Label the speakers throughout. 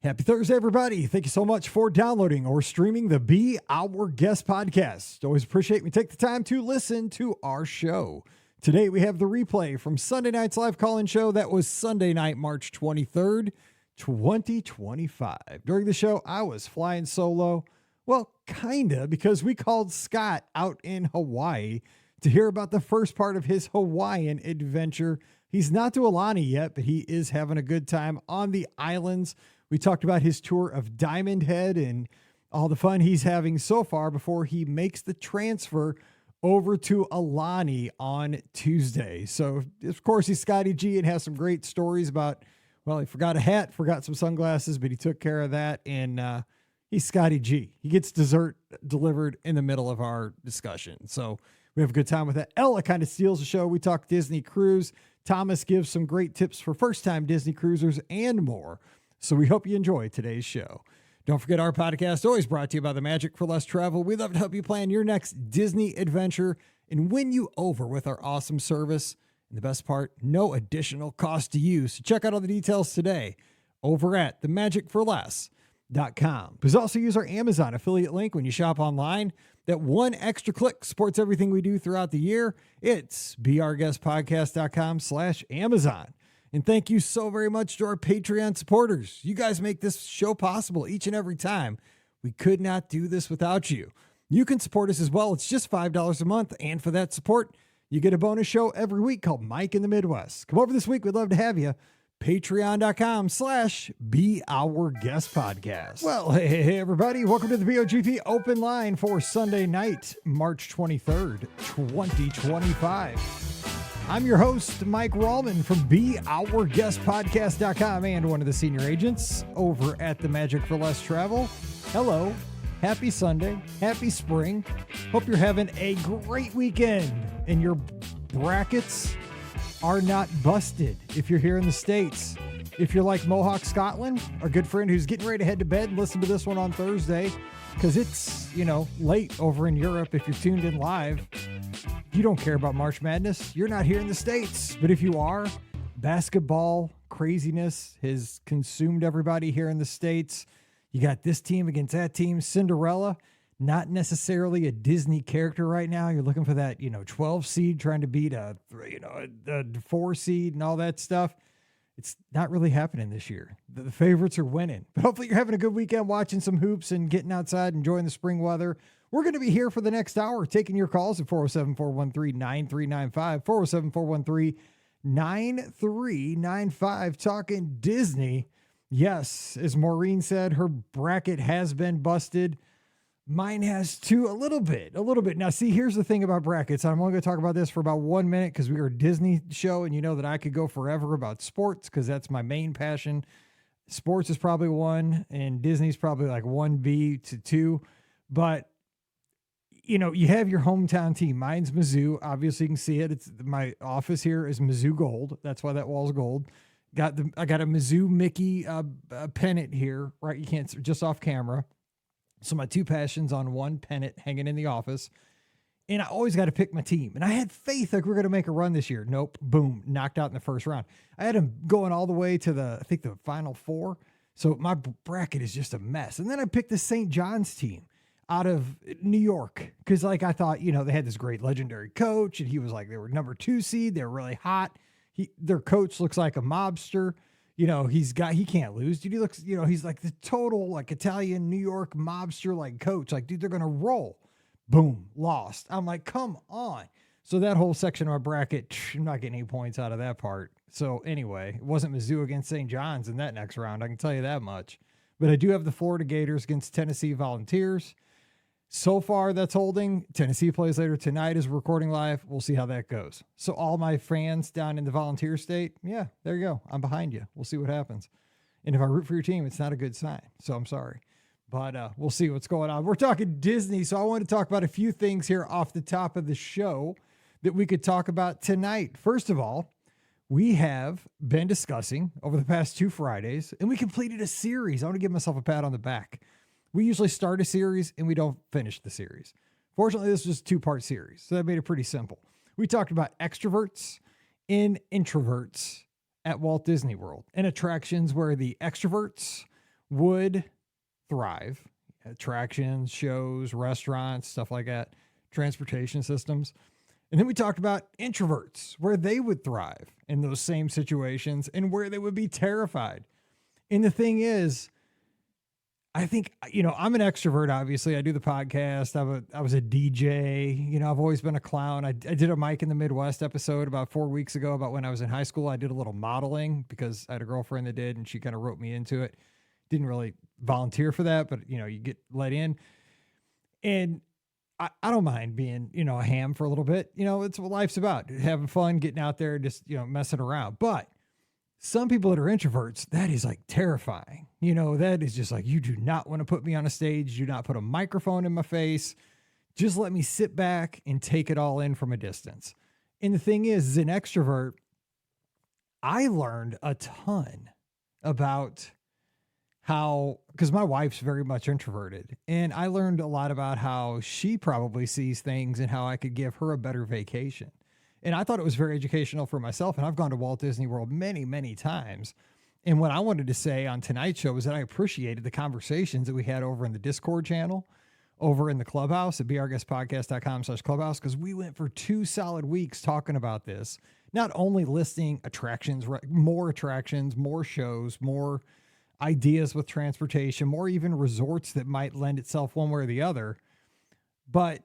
Speaker 1: Happy Thursday, everybody. Thank you so much for downloading or streaming the Be Our Guest podcast. Always appreciate we take the time to listen to our show. Today, we have the replay from Sunday night's live call-in show. That was Sunday night, March 23rd, 2025. During the show, I was flying solo. Well, kinda, because we called Scott out in Hawaii to hear about the first part of his Hawaiian adventure. He's not to Aulani yet, but he is having a good time on the islands. We talked about his tour of Diamond Head and all the fun he's having so far before he makes the transfer over to Aulani on Tuesday. So, of course, he's Scotty G and has some great stories about, well, he forgot a hat, forgot some sunglasses, but he took care of that. And he's Scotty G. He gets dessert delivered in the middle of our discussion. So we have a good time with that. Ella kind of steals the show. We talk Disney cruise. Thomas gives some great tips for first-time Disney cruisers and more. So we hope you enjoy today's show. Don't forget our podcast, always brought to you by the Magic for Less Travel. We love to help you plan your next Disney adventure and win you over with our awesome service. And the best part, no additional cost to you. So check out all the details today over at themagicforless.com. Please also use our Amazon affiliate link when you shop online. That one extra click supports everything we do throughout the year. It's beourguestpodcast.com/Amazon. And thank you so very much to our Patreon supporters. You guys make this show possible each and every time. We could not do this without you. You can support us as well. It's just $5 a month. And for that support, you get a bonus show every week called Mike in the Midwest. Come over this week. We'd love to have you. Patreon.com/BeOurGuestPodcast. Well, hey, everybody. Welcome to the BOGP open line for Sunday night, March 23rd, 2025. I'm your host, Mike Rallman from BeOurGuestPodcast.com and one of the senior agents over at the Magic for Less Travel. Hello. Happy Sunday. Happy spring. Hope you're having a great weekend and your brackets are not busted if you're here in the States. If you're like Mohawk Scotland, our good friend who's getting ready to head to bed, listen to this one on Thursday because it's, late over in Europe if you're tuned in live. You don't care about March Madness. You're not here in the States. But if you are, basketball craziness has consumed everybody here in the States. You got this team against that team. Cinderella, not necessarily a Disney character right now. You're looking for that, 12 seed trying to beat a 4 seed and all that stuff. It's not really happening this year. The favorites are winning. But hopefully you're having a good weekend watching some hoops and getting outside, enjoying the spring weather. We're going to be here for the next hour, taking your calls at 407-413-9395, 407-413-9395, talking Disney. Yes, as Maureen said, her bracket has been busted. Mine has too, a little bit. Now, see, here's the thing about brackets. I'm only going to talk about this for about 1 minute because we are a Disney show, and you know that I could go forever about sports because that's my main passion. Sports is probably 1, and Disney's probably like 1B to 2. But you have your hometown team. Mine's Mizzou. Obviously, you can see it. My office here is Mizzou gold. That's why that wall's gold. I got a Mizzou Mickey pennant here, right? You can't, just off camera. So my two passions on one pennant hanging in the office. And I always got to pick my team. And I had faith like we're going to make a run this year. Nope. Boom. Knocked out in the first round. I had them going all the way to the Final Four. So my bracket is just a mess. And then I picked the St. John's team out of New York. Because I thought, they had this great legendary coach. And he was like, they were number 2 seed. They were really hot. Their coach looks like a mobster. He can't lose. Dude, he looks, he's like the total Italian New York mobster coach. Dude, they're going to roll. Boom, lost. I'm like, come on. So that whole section of my bracket, I'm not getting any points out of that part. So anyway, it wasn't Mizzou against St. John's in that next round. I can tell you that much. But I do have the Florida Gators against Tennessee Volunteers. So far, that's holding. Tennessee plays later tonight as we're recording live. We'll see how that goes. So all my fans down in the Volunteer state, yeah, there you go. I'm behind you. We'll see what happens. And if I root for your team, it's not a good sign. So I'm sorry. But we'll see what's going on. We're talking Disney, so I want to talk about a few things here off the top of the show that we could talk about tonight. First of all, we have been discussing over the past 2 Fridays, and we completed a series. I want to give myself a pat on the back. We usually start a series and we don't finish the series. Fortunately, this was a 2-part series, so that made it pretty simple. We talked about extroverts and introverts at Walt Disney World and attractions where the extroverts would thrive. Attractions, shows, restaurants, stuff like that, transportation systems. And then we talked about introverts, where they would thrive in those same situations and where they would be terrified. And the thing is, I think, I'm an extrovert, obviously. I do the podcast. I was a DJ. I've always been a clown. I did a Mike in the Midwest episode about 4 weeks ago about when I was in high school. I did a little modeling because I had a girlfriend that did, and she kind of wrote me into it. Didn't really volunteer for that, but, you get let in. And I don't mind being, a ham for a little bit. It's what life's about. Having fun, getting out there, just, messing around. But some people that are introverts, that is like terrifying. That is just like, you do not want to put me on a stage. Do not put a microphone in my face. Just let me sit back and take it all in from a distance. And the thing is, as an extrovert, I learned a ton about because my wife's very much introverted, and I learned a lot about how she probably sees things and how I could give her a better vacation. And I thought it was very educational for myself. And I've gone to Walt Disney World many, many times. And what I wanted to say on tonight's show was that I appreciated the conversations that we had over in the Discord channel, over in the Clubhouse at beourguestpodcast.com/clubhouse, because we went for 2 solid weeks talking about this, not only listing attractions, more shows, more ideas with transportation, more even resorts that might lend itself one way or the other, but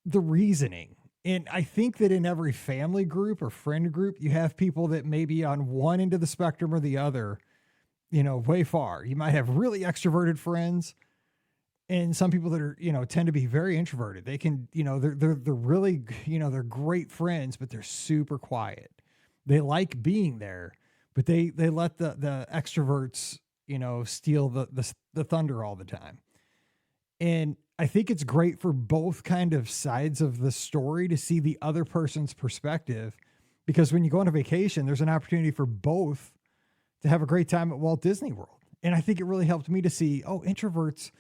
Speaker 1: the reasoning. And I think that in every family group or friend group, you have people that may be on one end of the spectrum or the other, way far. You might have really extroverted friends and some people that are, tend to be very introverted. They can, they're really, they're great friends, but they're super quiet. They like being there, but they let the extroverts, steal the thunder all the time. And I think it's great for both kind of sides of the story to see the other person's perspective, because when you go on a vacation, there's an opportunity for both to have a great time at Walt Disney World. And I think it really helped me to see, introverts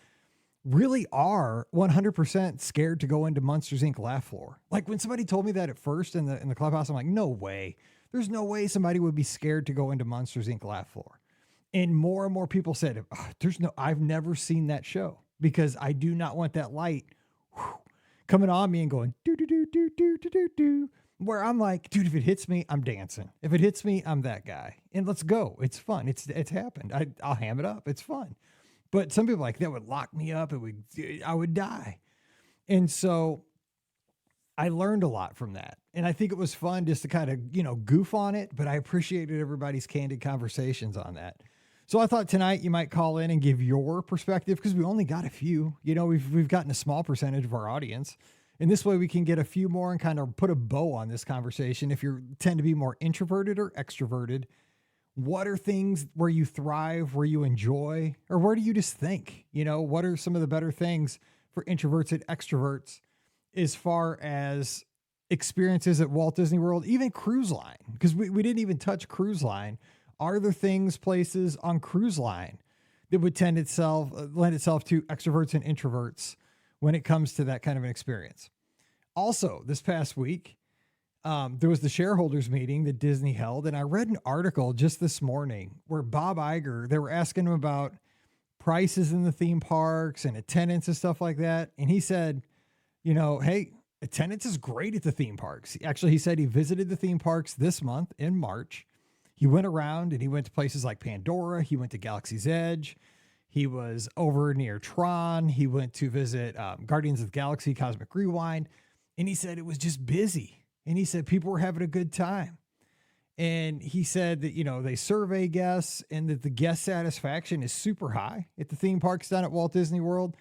Speaker 1: really are 100% scared to go into Monsters Inc. laugh floor. Like when somebody told me that at first in the Clubhouse, I'm like, no way. There's no way somebody would be scared to go into Monsters Inc. laugh floor. And more said, I've never seen that show, because I do not want that light coming on me and going do do do do do do do do. Where I'm like, dude, if it hits me, I'm dancing. If it hits me, I'm that guy. And let's go. It's fun. It's happened. I'll ham it up. It's fun. But some people that would lock me up. I would die. And so I learned a lot from that. And I think it was fun just to kind of, goof on it, but I appreciated everybody's candid conversations on that. So I thought tonight you might call in and give your perspective, because we only got a few. We've gotten a small percentage of our audience. And this way we can get a few more and kind of put a bow on this conversation. If you tend to be more introverted or extroverted, what are things where you thrive, where you enjoy, or where do you just think? What are some of the better things for introverts and extroverts as far as experiences at Walt Disney World, even cruise line? Because we didn't even touch cruise line. Are there places on cruise line that would lend itself to extroverts and introverts when it comes to that kind of an experience? Also, this past week, there was the shareholders meeting that Disney held, and I read an article just this morning where Bob Iger, they were asking him about prices in the theme parks and attendance and stuff like that. And he said, hey, attendance is great at the theme parks. Actually, he said he visited the theme parks this month in March. He went around and he went to places like Pandora. He went to Galaxy's Edge. He was over near Tron. He went to visit Guardians of the Galaxy, Cosmic Rewind. And he said it was just busy. And he said people were having a good time. And he said that, they survey guests and that the guest satisfaction is super high at the theme parks down at Walt Disney World.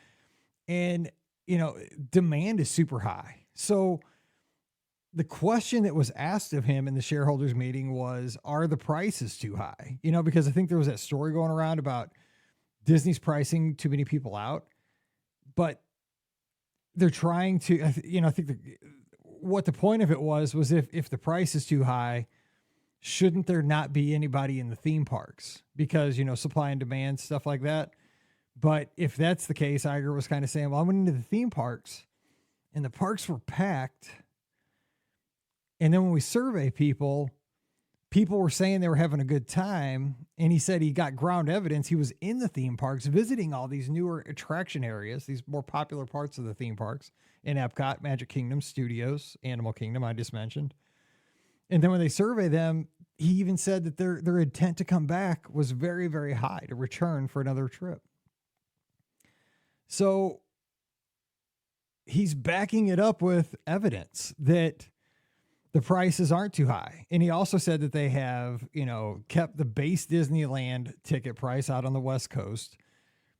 Speaker 1: And, demand is super high. So the question that was asked of him in the shareholders meeting was, are the prices too high? Because I think there was that story going around about Disney's pricing too many people out, but they're trying to, I think what the point of it was if the price is too high, shouldn't there not be anybody in the theme parks? Because, supply and demand, stuff like that. But if that's the case, Iger was kind of saying, well, I went into the theme parks and the parks were packed. And then when we survey people people were saying they were having a good time. And he said he got ground evidence. He was in the theme parks visiting all these newer attraction areas, these more popular parts of the theme parks in Epcot, Magic Kingdom, Studios, Animal Kingdom, I just mentioned. And then when they survey them, he even said that their intent to come back was very, very high to return for another trip. So he's backing it up with evidence that the prices aren't too high. And he also said that they have, kept the base Disneyland ticket price out on the West Coast,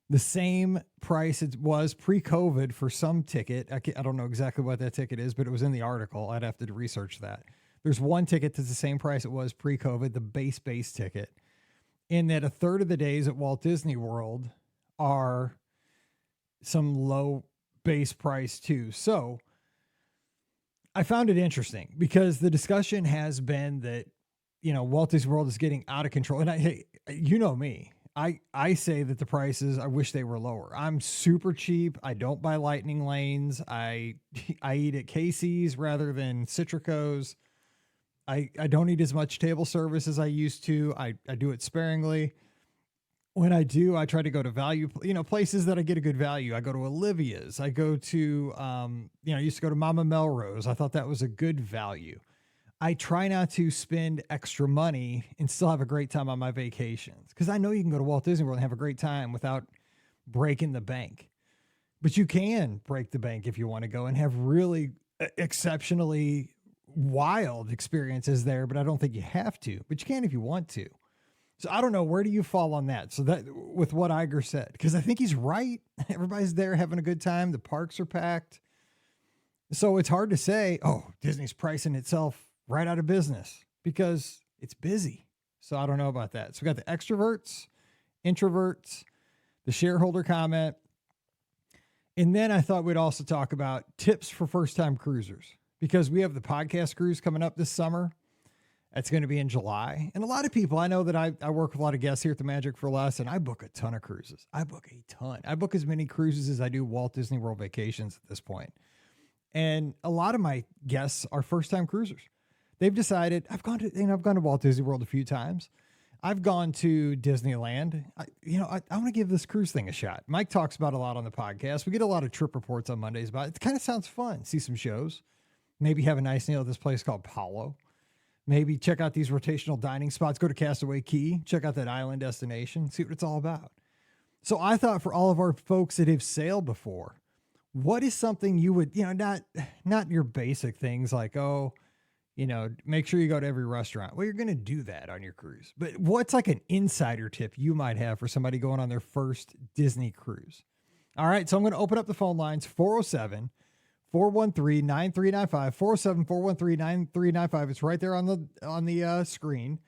Speaker 1: the same price it was pre-COVID for some ticket. I don't know exactly what that ticket is, but it was in the article. I'd have to research that. There's one ticket that's the same price it was pre-COVID, the base ticket. And that a third of the days at Walt Disney World are some low base price too. So I found it interesting because the discussion has been that, Walt Disney World is getting out of control. And hey, you know me, I say that the prices, I wish they were lower. I'm super cheap. I don't buy Lightning Lanes. I eat at Casey's rather than Citrico's. I don't eat as much table service as I used to. I do it sparingly. When I do, I try to go to value, places that I get a good value. I go to Olivia's. I go to, I used to go to Mama Melrose. I thought that was a good value. I try not to spend extra money and still have a great time on my vacations because I know you can go to Walt Disney World and have a great time without breaking the bank. But you can break the bank if you want to go and have really exceptionally wild experiences there, but I don't think you have to, but you can if you want to. So I don't know, where do you fall on that? So that with what Iger said, because I think he's right. Everybody's there having a good time. The parks are packed. So it's hard to say, oh, Disney's pricing itself right out of business because it's busy. So I don't know about that. So we got the extroverts, introverts, the shareholder comment. And then I thought we'd also talk about tips for first-time cruisers, because we have the podcast cruise coming up this summer. That's going to be in July. And a lot of people, I know that I work with a lot of guests here at the Magic for Less, and I book a ton of cruises. I book a ton. I book as many cruises as I do Walt Disney World vacations at this point. And a lot of my guests are first-time cruisers. They've decided, I've gone to Walt Disney World a few times. I've gone to Disneyland. I want to give this cruise thing a shot. Mike talks about it a lot on the podcast. We get a lot of trip reports on Mondays about it. It kind of sounds fun. See some shows. Maybe have a nice meal at this place called Paulo. Maybe check out these rotational dining spots. Go to Castaway Cay. Check out that island destination. See what it's all about. So I thought for all of our folks that have sailed before, what is something you would, not your basic things like, make sure you go to every restaurant. Well, you're going to do that on your cruise. But what's like an insider tip you might have for somebody going on their first Disney cruise? All right. So I'm going to open up the phone lines, 407 413-9395, 407-413-9395. It's right there on the screen.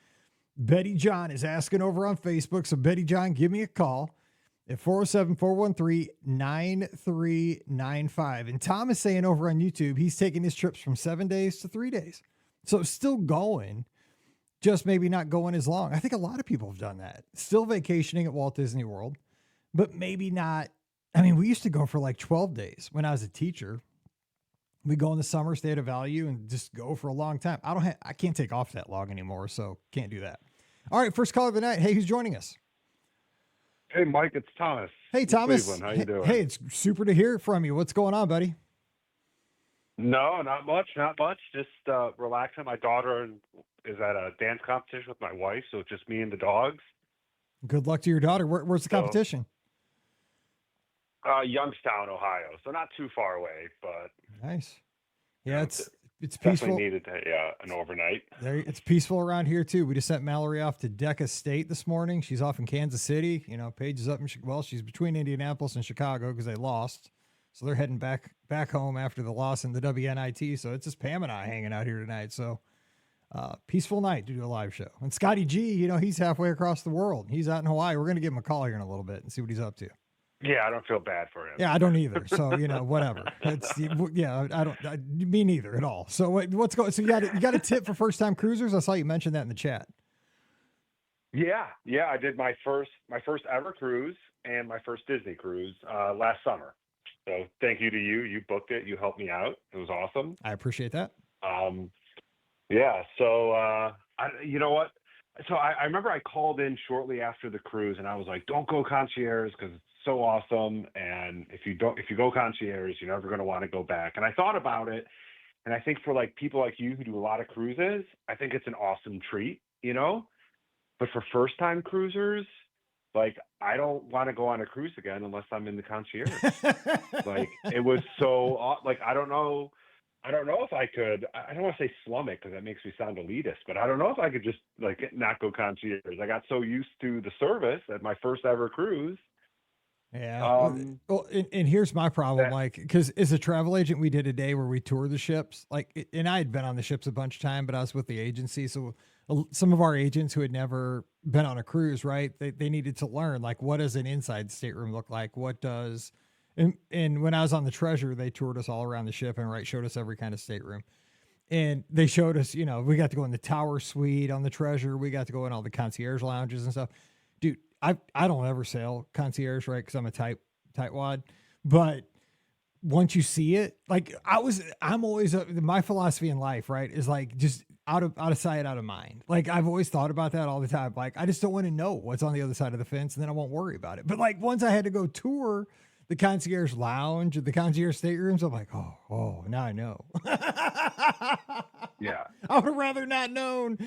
Speaker 1: Betty John is asking over on Facebook. So Betty John, give me a call at 407-413-9395. And Tom is saying over on YouTube, he's taking his trips from 7 days to 3 days. So still going, just maybe not going as long. I think a lot of people have done that. Still vacationing at Walt Disney World, but maybe not. I mean, we used to go for like 12 days when I was a teacher. We go in the summer, stay at a value, and just go for a long time. I can't take off that long anymore, so can't do that. All right, first call of the night. Hey, who's joining us?
Speaker 2: Hey, Mike, it's Thomas.
Speaker 1: Hey, Thomas.
Speaker 2: Cleveland. How you doing?
Speaker 1: Hey, it's super to hear from you. What's going on, buddy?
Speaker 2: No, not much. Just relaxing. My daughter is at a dance competition with my wife, so it's just me and the dogs.
Speaker 1: Good luck to your daughter. Where's the competition?
Speaker 2: Youngstown, Ohio. So not too far away, but
Speaker 1: nice. Yeah, it's
Speaker 2: definitely
Speaker 1: peaceful.
Speaker 2: Needed an overnight.
Speaker 1: It's peaceful around here too. We just sent Mallory off to Decca State this morning. She's off in Kansas City. Paige is up in she's between Indianapolis and Chicago because they lost, so they're heading back home after the loss in the WNIT. So it's just Pam and I hanging out here tonight. So peaceful night to do a live show. And Scotty G, he's halfway across the world. He's out in Hawaii. We're gonna give him a call here in a little bit and see what he's up to.
Speaker 2: Yeah, I don't feel bad for him.
Speaker 1: Yeah, I don't either. So, whatever. Me neither at all. So what's going, so you got a tip for first time cruisers? I saw you mention that in the chat.
Speaker 2: Yeah. I did my first ever cruise and my first Disney cruise last summer. So thank you to you. You booked it. You helped me out. It was awesome.
Speaker 1: I appreciate that.
Speaker 2: Yeah. So, you know what? So I remember I called in shortly after the cruise, and I was like, "Don't go concierge because it's so awesome, and if you go concierge, you're never going to want to go back." And I thought about it, and I think for like people like you who do a lot of cruises, I think it's an awesome treat, you know. But for first time cruisers, like I don't want to go on a cruise again unless I'm in the concierge. Like it was so like I don't know if I could. I don't want to say slum it because that makes me sound elitist, but I don't know if I could just like not go concierge. I got so used to the service at my first ever cruise.
Speaker 1: Yeah.
Speaker 2: Um,
Speaker 1: And here's my problem.
Speaker 2: that
Speaker 1: Like, because as a travel agent, we did a day where we toured the ships. Like, and I had been on the ships a bunch of time, but I was with the agency. So some of our agents who had never been on a cruise, right? They needed to learn, like, what does an inside stateroom look like? What does, and when I was on the Treasure, they toured us all around the ship and, right, showed us every kind of stateroom. And they showed us, we got to go in the tower suite on the Treasure. We got to go in all the concierge lounges and stuff. Dude, I don't ever sail concierge, right? Because I'm a tightwad. But once you see it, like I'm always my philosophy in life, right, is like just out of sight, out of mind. Like I've always thought about that all the time. Like I just don't want to know what's on the other side of the fence, and then I won't worry about it. But like once I had to go tour the concierge lounge, the concierge staterooms, I'm like, oh, now I know.
Speaker 2: yeah.
Speaker 1: I would have rather not known.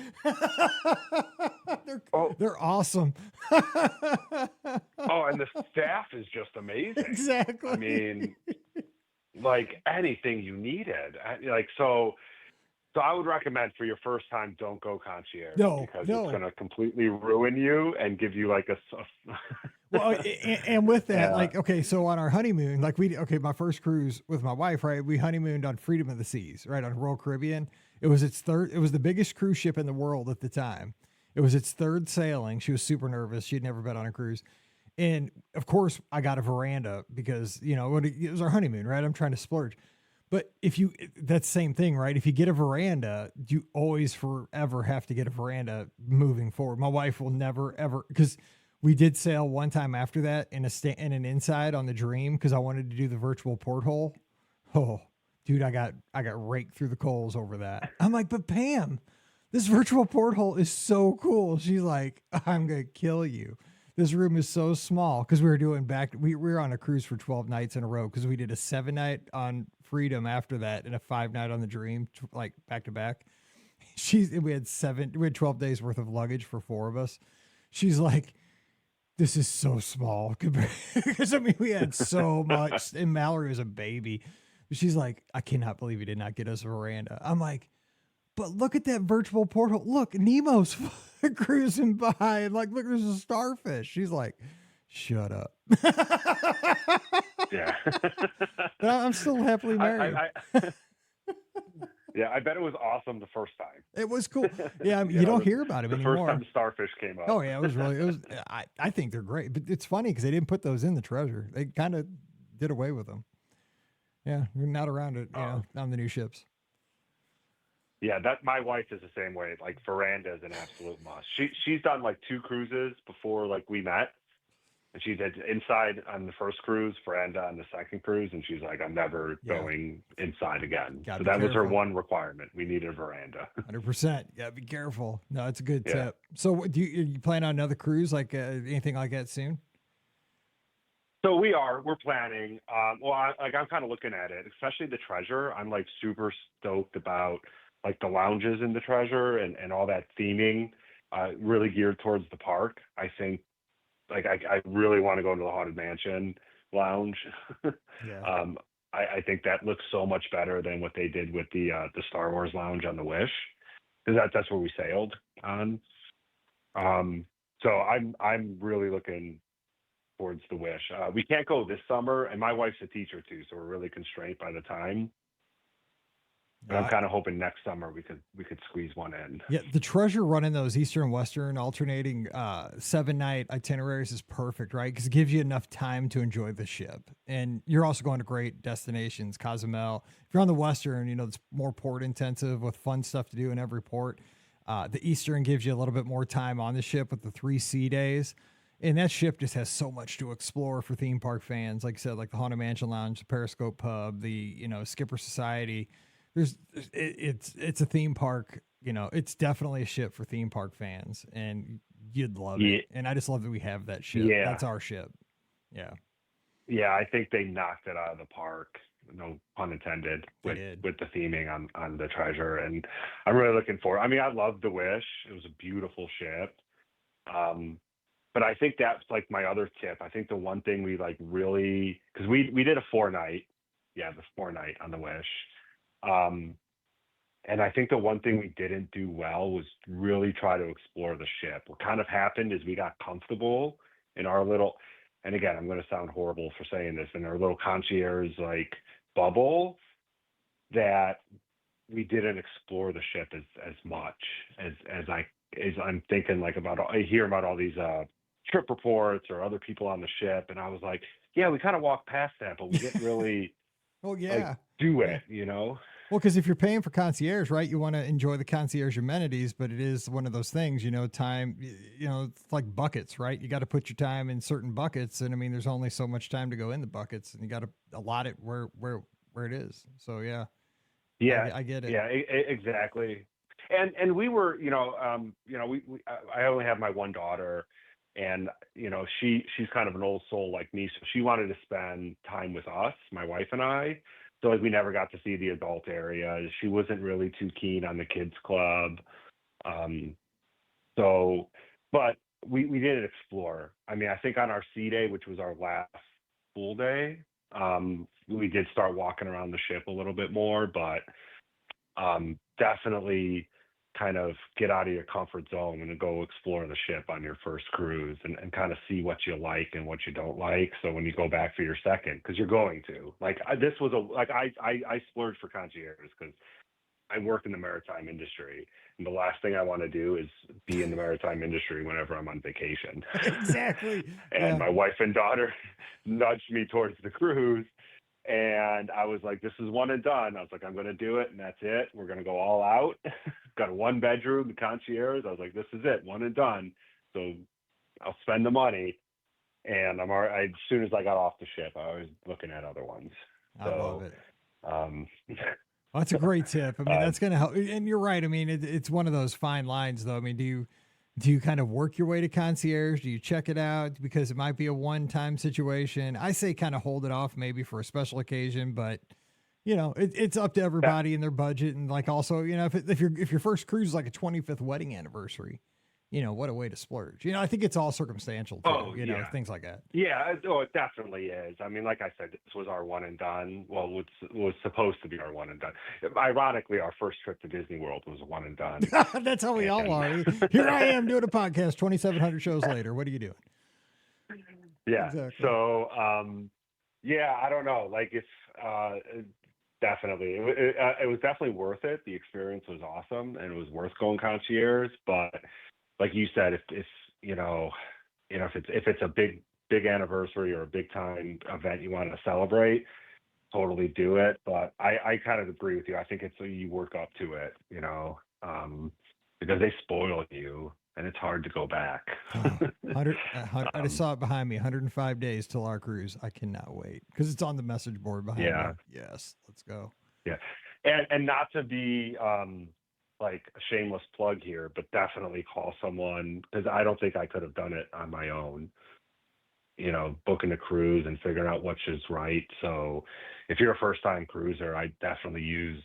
Speaker 1: they're
Speaker 2: Oh,
Speaker 1: they're awesome.
Speaker 2: oh, and the staff is just amazing. I
Speaker 1: Exactly.
Speaker 2: mean, like anything you needed. Like so. So I would recommend for your first time, don't go concierge
Speaker 1: No,
Speaker 2: because it's
Speaker 1: no.
Speaker 2: going to completely ruin you and give you like
Speaker 1: Well, and with that,
Speaker 2: uh,
Speaker 1: like, okay, so on our honeymoon, like my first cruise with my wife, right? We honeymooned on Freedom of the Seas, right, on Royal Caribbean. It was it was the biggest cruise ship in the world at the time. It was its third sailing. She was super nervous. She'd never been on a cruise. And of course, I got a veranda because, it was our honeymoon, right? I'm trying to splurge. But that's the same thing, right? If you get a veranda, you always forever have to get a veranda moving forward. My wife will never, ever, because we did sail one time after that in an inside on the Dream because I wanted to do the virtual porthole. Oh, dude, I got raked through the coals over that. I'm like, but Pam, this virtual porthole is so cool. She's like, I'm gonna kill you. This room is so small because we were doing we were on a cruise for 12 nights in a row because we did a 7 night on Freedom after that and a 5 night on the Dream, like back to back. We had 12 days worth of luggage for four of us. She's like, this is so small compared because I mean we had so much and Mallory was a baby. She's like, I cannot believe you did not get us a veranda. I'm like, but look at that virtual portal. Look, Nemo's cruising by and like, look, there's a starfish. She's like, shut up.
Speaker 2: yeah.
Speaker 1: But I'm still happily married.
Speaker 2: Yeah, I bet it was awesome the first time.
Speaker 1: It was cool. Yeah, I mean, you don't hear about him
Speaker 2: The first time
Speaker 1: anymore.
Speaker 2: the starfish came up.
Speaker 1: Oh yeah, it was. I think they're great, but it's funny because they didn't put those in the Treasure. They kind of did away with them. Yeah, you're not around it, on the new ships.
Speaker 2: Yeah, that my wife is the same way. Like veranda is an absolute must. She's done like 2 cruises before like we met. And she did inside on the first cruise, veranda on the second cruise, and she's like, I'm never going inside again.
Speaker 1: Gotta
Speaker 2: So
Speaker 1: be
Speaker 2: that was her
Speaker 1: careful.
Speaker 2: one requirement. We needed a veranda.
Speaker 1: 100%. Gotta be careful. No, it's a good
Speaker 2: Yeah.
Speaker 1: tip. So, you plan on another cruise, like anything like that soon?
Speaker 2: So we're planning. Well, I'm kind of looking at it, especially the Treasure. I'm like super stoked about like the lounges in the Treasure and all that theming, really geared towards the park. I think like I really want to go into the Haunted Mansion lounge.
Speaker 1: Yeah.
Speaker 2: I think that looks so much better than what they did with the Star Wars lounge on the Wish, because that's where we sailed on. So I'm really looking towards the Wish. We can't go this summer, and my wife's a teacher too, so we're really constrained by the time. But I'm
Speaker 1: Uh,
Speaker 2: kind of hoping next summer we could squeeze one in.
Speaker 1: yeah, the Treasure running those Eastern Western alternating 7 night itineraries is perfect, right? Because it gives you enough time to enjoy the ship, and you're also going to great destinations. Cozumel. If you're on the Western, it's more port intensive with fun stuff to do in every port. The Eastern gives you a little bit more time on the ship with the 3 sea days. And that ship just has so much to explore for theme park fans. Like I said, like the Haunted Mansion Lounge, the Periscope Pub, the Skipper Society. It's a theme park it's definitely a ship for theme park fans, and you'd love
Speaker 2: Yeah,
Speaker 1: it. And I just love that we have that ship.
Speaker 2: yeah,
Speaker 1: That's our ship. Yeah,
Speaker 2: yeah. I think they knocked it out of the park. No pun intended
Speaker 1: they
Speaker 2: with
Speaker 1: did.
Speaker 2: the theming on the treasure, and I'm really looking forward. I mean, I love the Wish. It was a beautiful ship. Um, but I think that's like my other tip. I think the one thing we like really, because we did a 4 night, yeah, the 4 night on the Wish. Um, and I think the one thing we didn't do well was really try to explore the ship. What kind of happened is we got comfortable in our little, and again, I'm going to sound horrible for saying this, in our little concierge like bubble, that we didn't explore the ship as much as I'm thinking like about. I hear about all these trip reports or other people on the ship, and I was like, yeah, we kind of walked past that, but we didn't really
Speaker 1: Oh
Speaker 2: like
Speaker 1: yeah,
Speaker 2: do
Speaker 1: yeah.
Speaker 2: it, you know?
Speaker 1: Well, because if you're paying for concierge, right, you want to enjoy the concierge amenities, but it is one of those things, time, it's like buckets, right? You got to put your time in certain buckets. And I mean, there's only so much time to go in the buckets, and you got to allot it where it is. So yeah,
Speaker 2: Yeah,
Speaker 1: I get it.
Speaker 2: yeah, exactly. And we were, I only have my one daughter, and she's kind of an old soul like me, so she wanted to spend time with us, my wife and I. So like we never got to see the adult area. She wasn't really too keen on the kids club. Um, so, but we did explore. I mean, I think on our sea day, which was our last full day, we did start walking around the ship a little bit more, but definitely kind of get out of your comfort zone and go explore the ship on your first cruise, and kind of see what you like and what you don't like. So when you go back for your second, because you're going to like this was I splurged for concierge because I work in the maritime industry, and the last thing I want to do is be in the maritime industry whenever I'm on vacation.
Speaker 1: Exactly.
Speaker 2: And
Speaker 1: Yeah.
Speaker 2: my wife and daughter nudged me towards the cruise, and I was like, this is one and done. I was like, I'm going to do it, and that's it. We're going to go all out. Got a 1 bedroom, the concierge. I was like, this is it, one and done. So I'll spend the money. And as soon as I got off the ship, I was looking at other ones.
Speaker 1: I love
Speaker 2: So,
Speaker 1: it.
Speaker 2: um,
Speaker 1: Well, that's a great tip. I mean,
Speaker 2: uh,
Speaker 1: that's going to help. And you're right. I mean, it's one of those fine lines, though. I mean, do you kind of work your way to concierge? Do you check it out because it might be a one-time situation? I say kind of hold it off maybe for a special occasion, but it's up to
Speaker 2: that,
Speaker 1: everybody and their budget. And like also, if your first cruise is like a 25th wedding anniversary, what a way to splurge. I think it's all circumstantial too.
Speaker 2: oh, yeah.
Speaker 1: Things like that.
Speaker 2: Yeah, it definitely is. I mean, like I said, this was our one and done. Well, it was supposed to be our one and done. Ironically, our first trip to Disney World was a one and done.
Speaker 1: That's how we all
Speaker 2: And
Speaker 1: are. Here I am doing a podcast 2,700 shows later. What are you doing?
Speaker 2: yeah,
Speaker 1: Exactly.
Speaker 2: so yeah, I don't know. Like if definitely, it was definitely worth it. The experience was awesome, and it was worth going concierge. But like you said, if if it's a big anniversary or a big time event you want to celebrate, totally do it. But I kind of agree with you. I think it's you work up to it, because they spoil you, and it's hard to go back.
Speaker 1: 100, I just
Speaker 2: Um,
Speaker 1: saw it behind me. 105 days till our cruise. I cannot wait because it's on the message board behind
Speaker 2: yeah,
Speaker 1: me. Yes, let's go.
Speaker 2: yeah, and not to be like a shameless plug here, but definitely call someone, because I don't think I could have done it on my own. Booking a cruise and figuring out which is right. So if you're a first time cruiser, I definitely use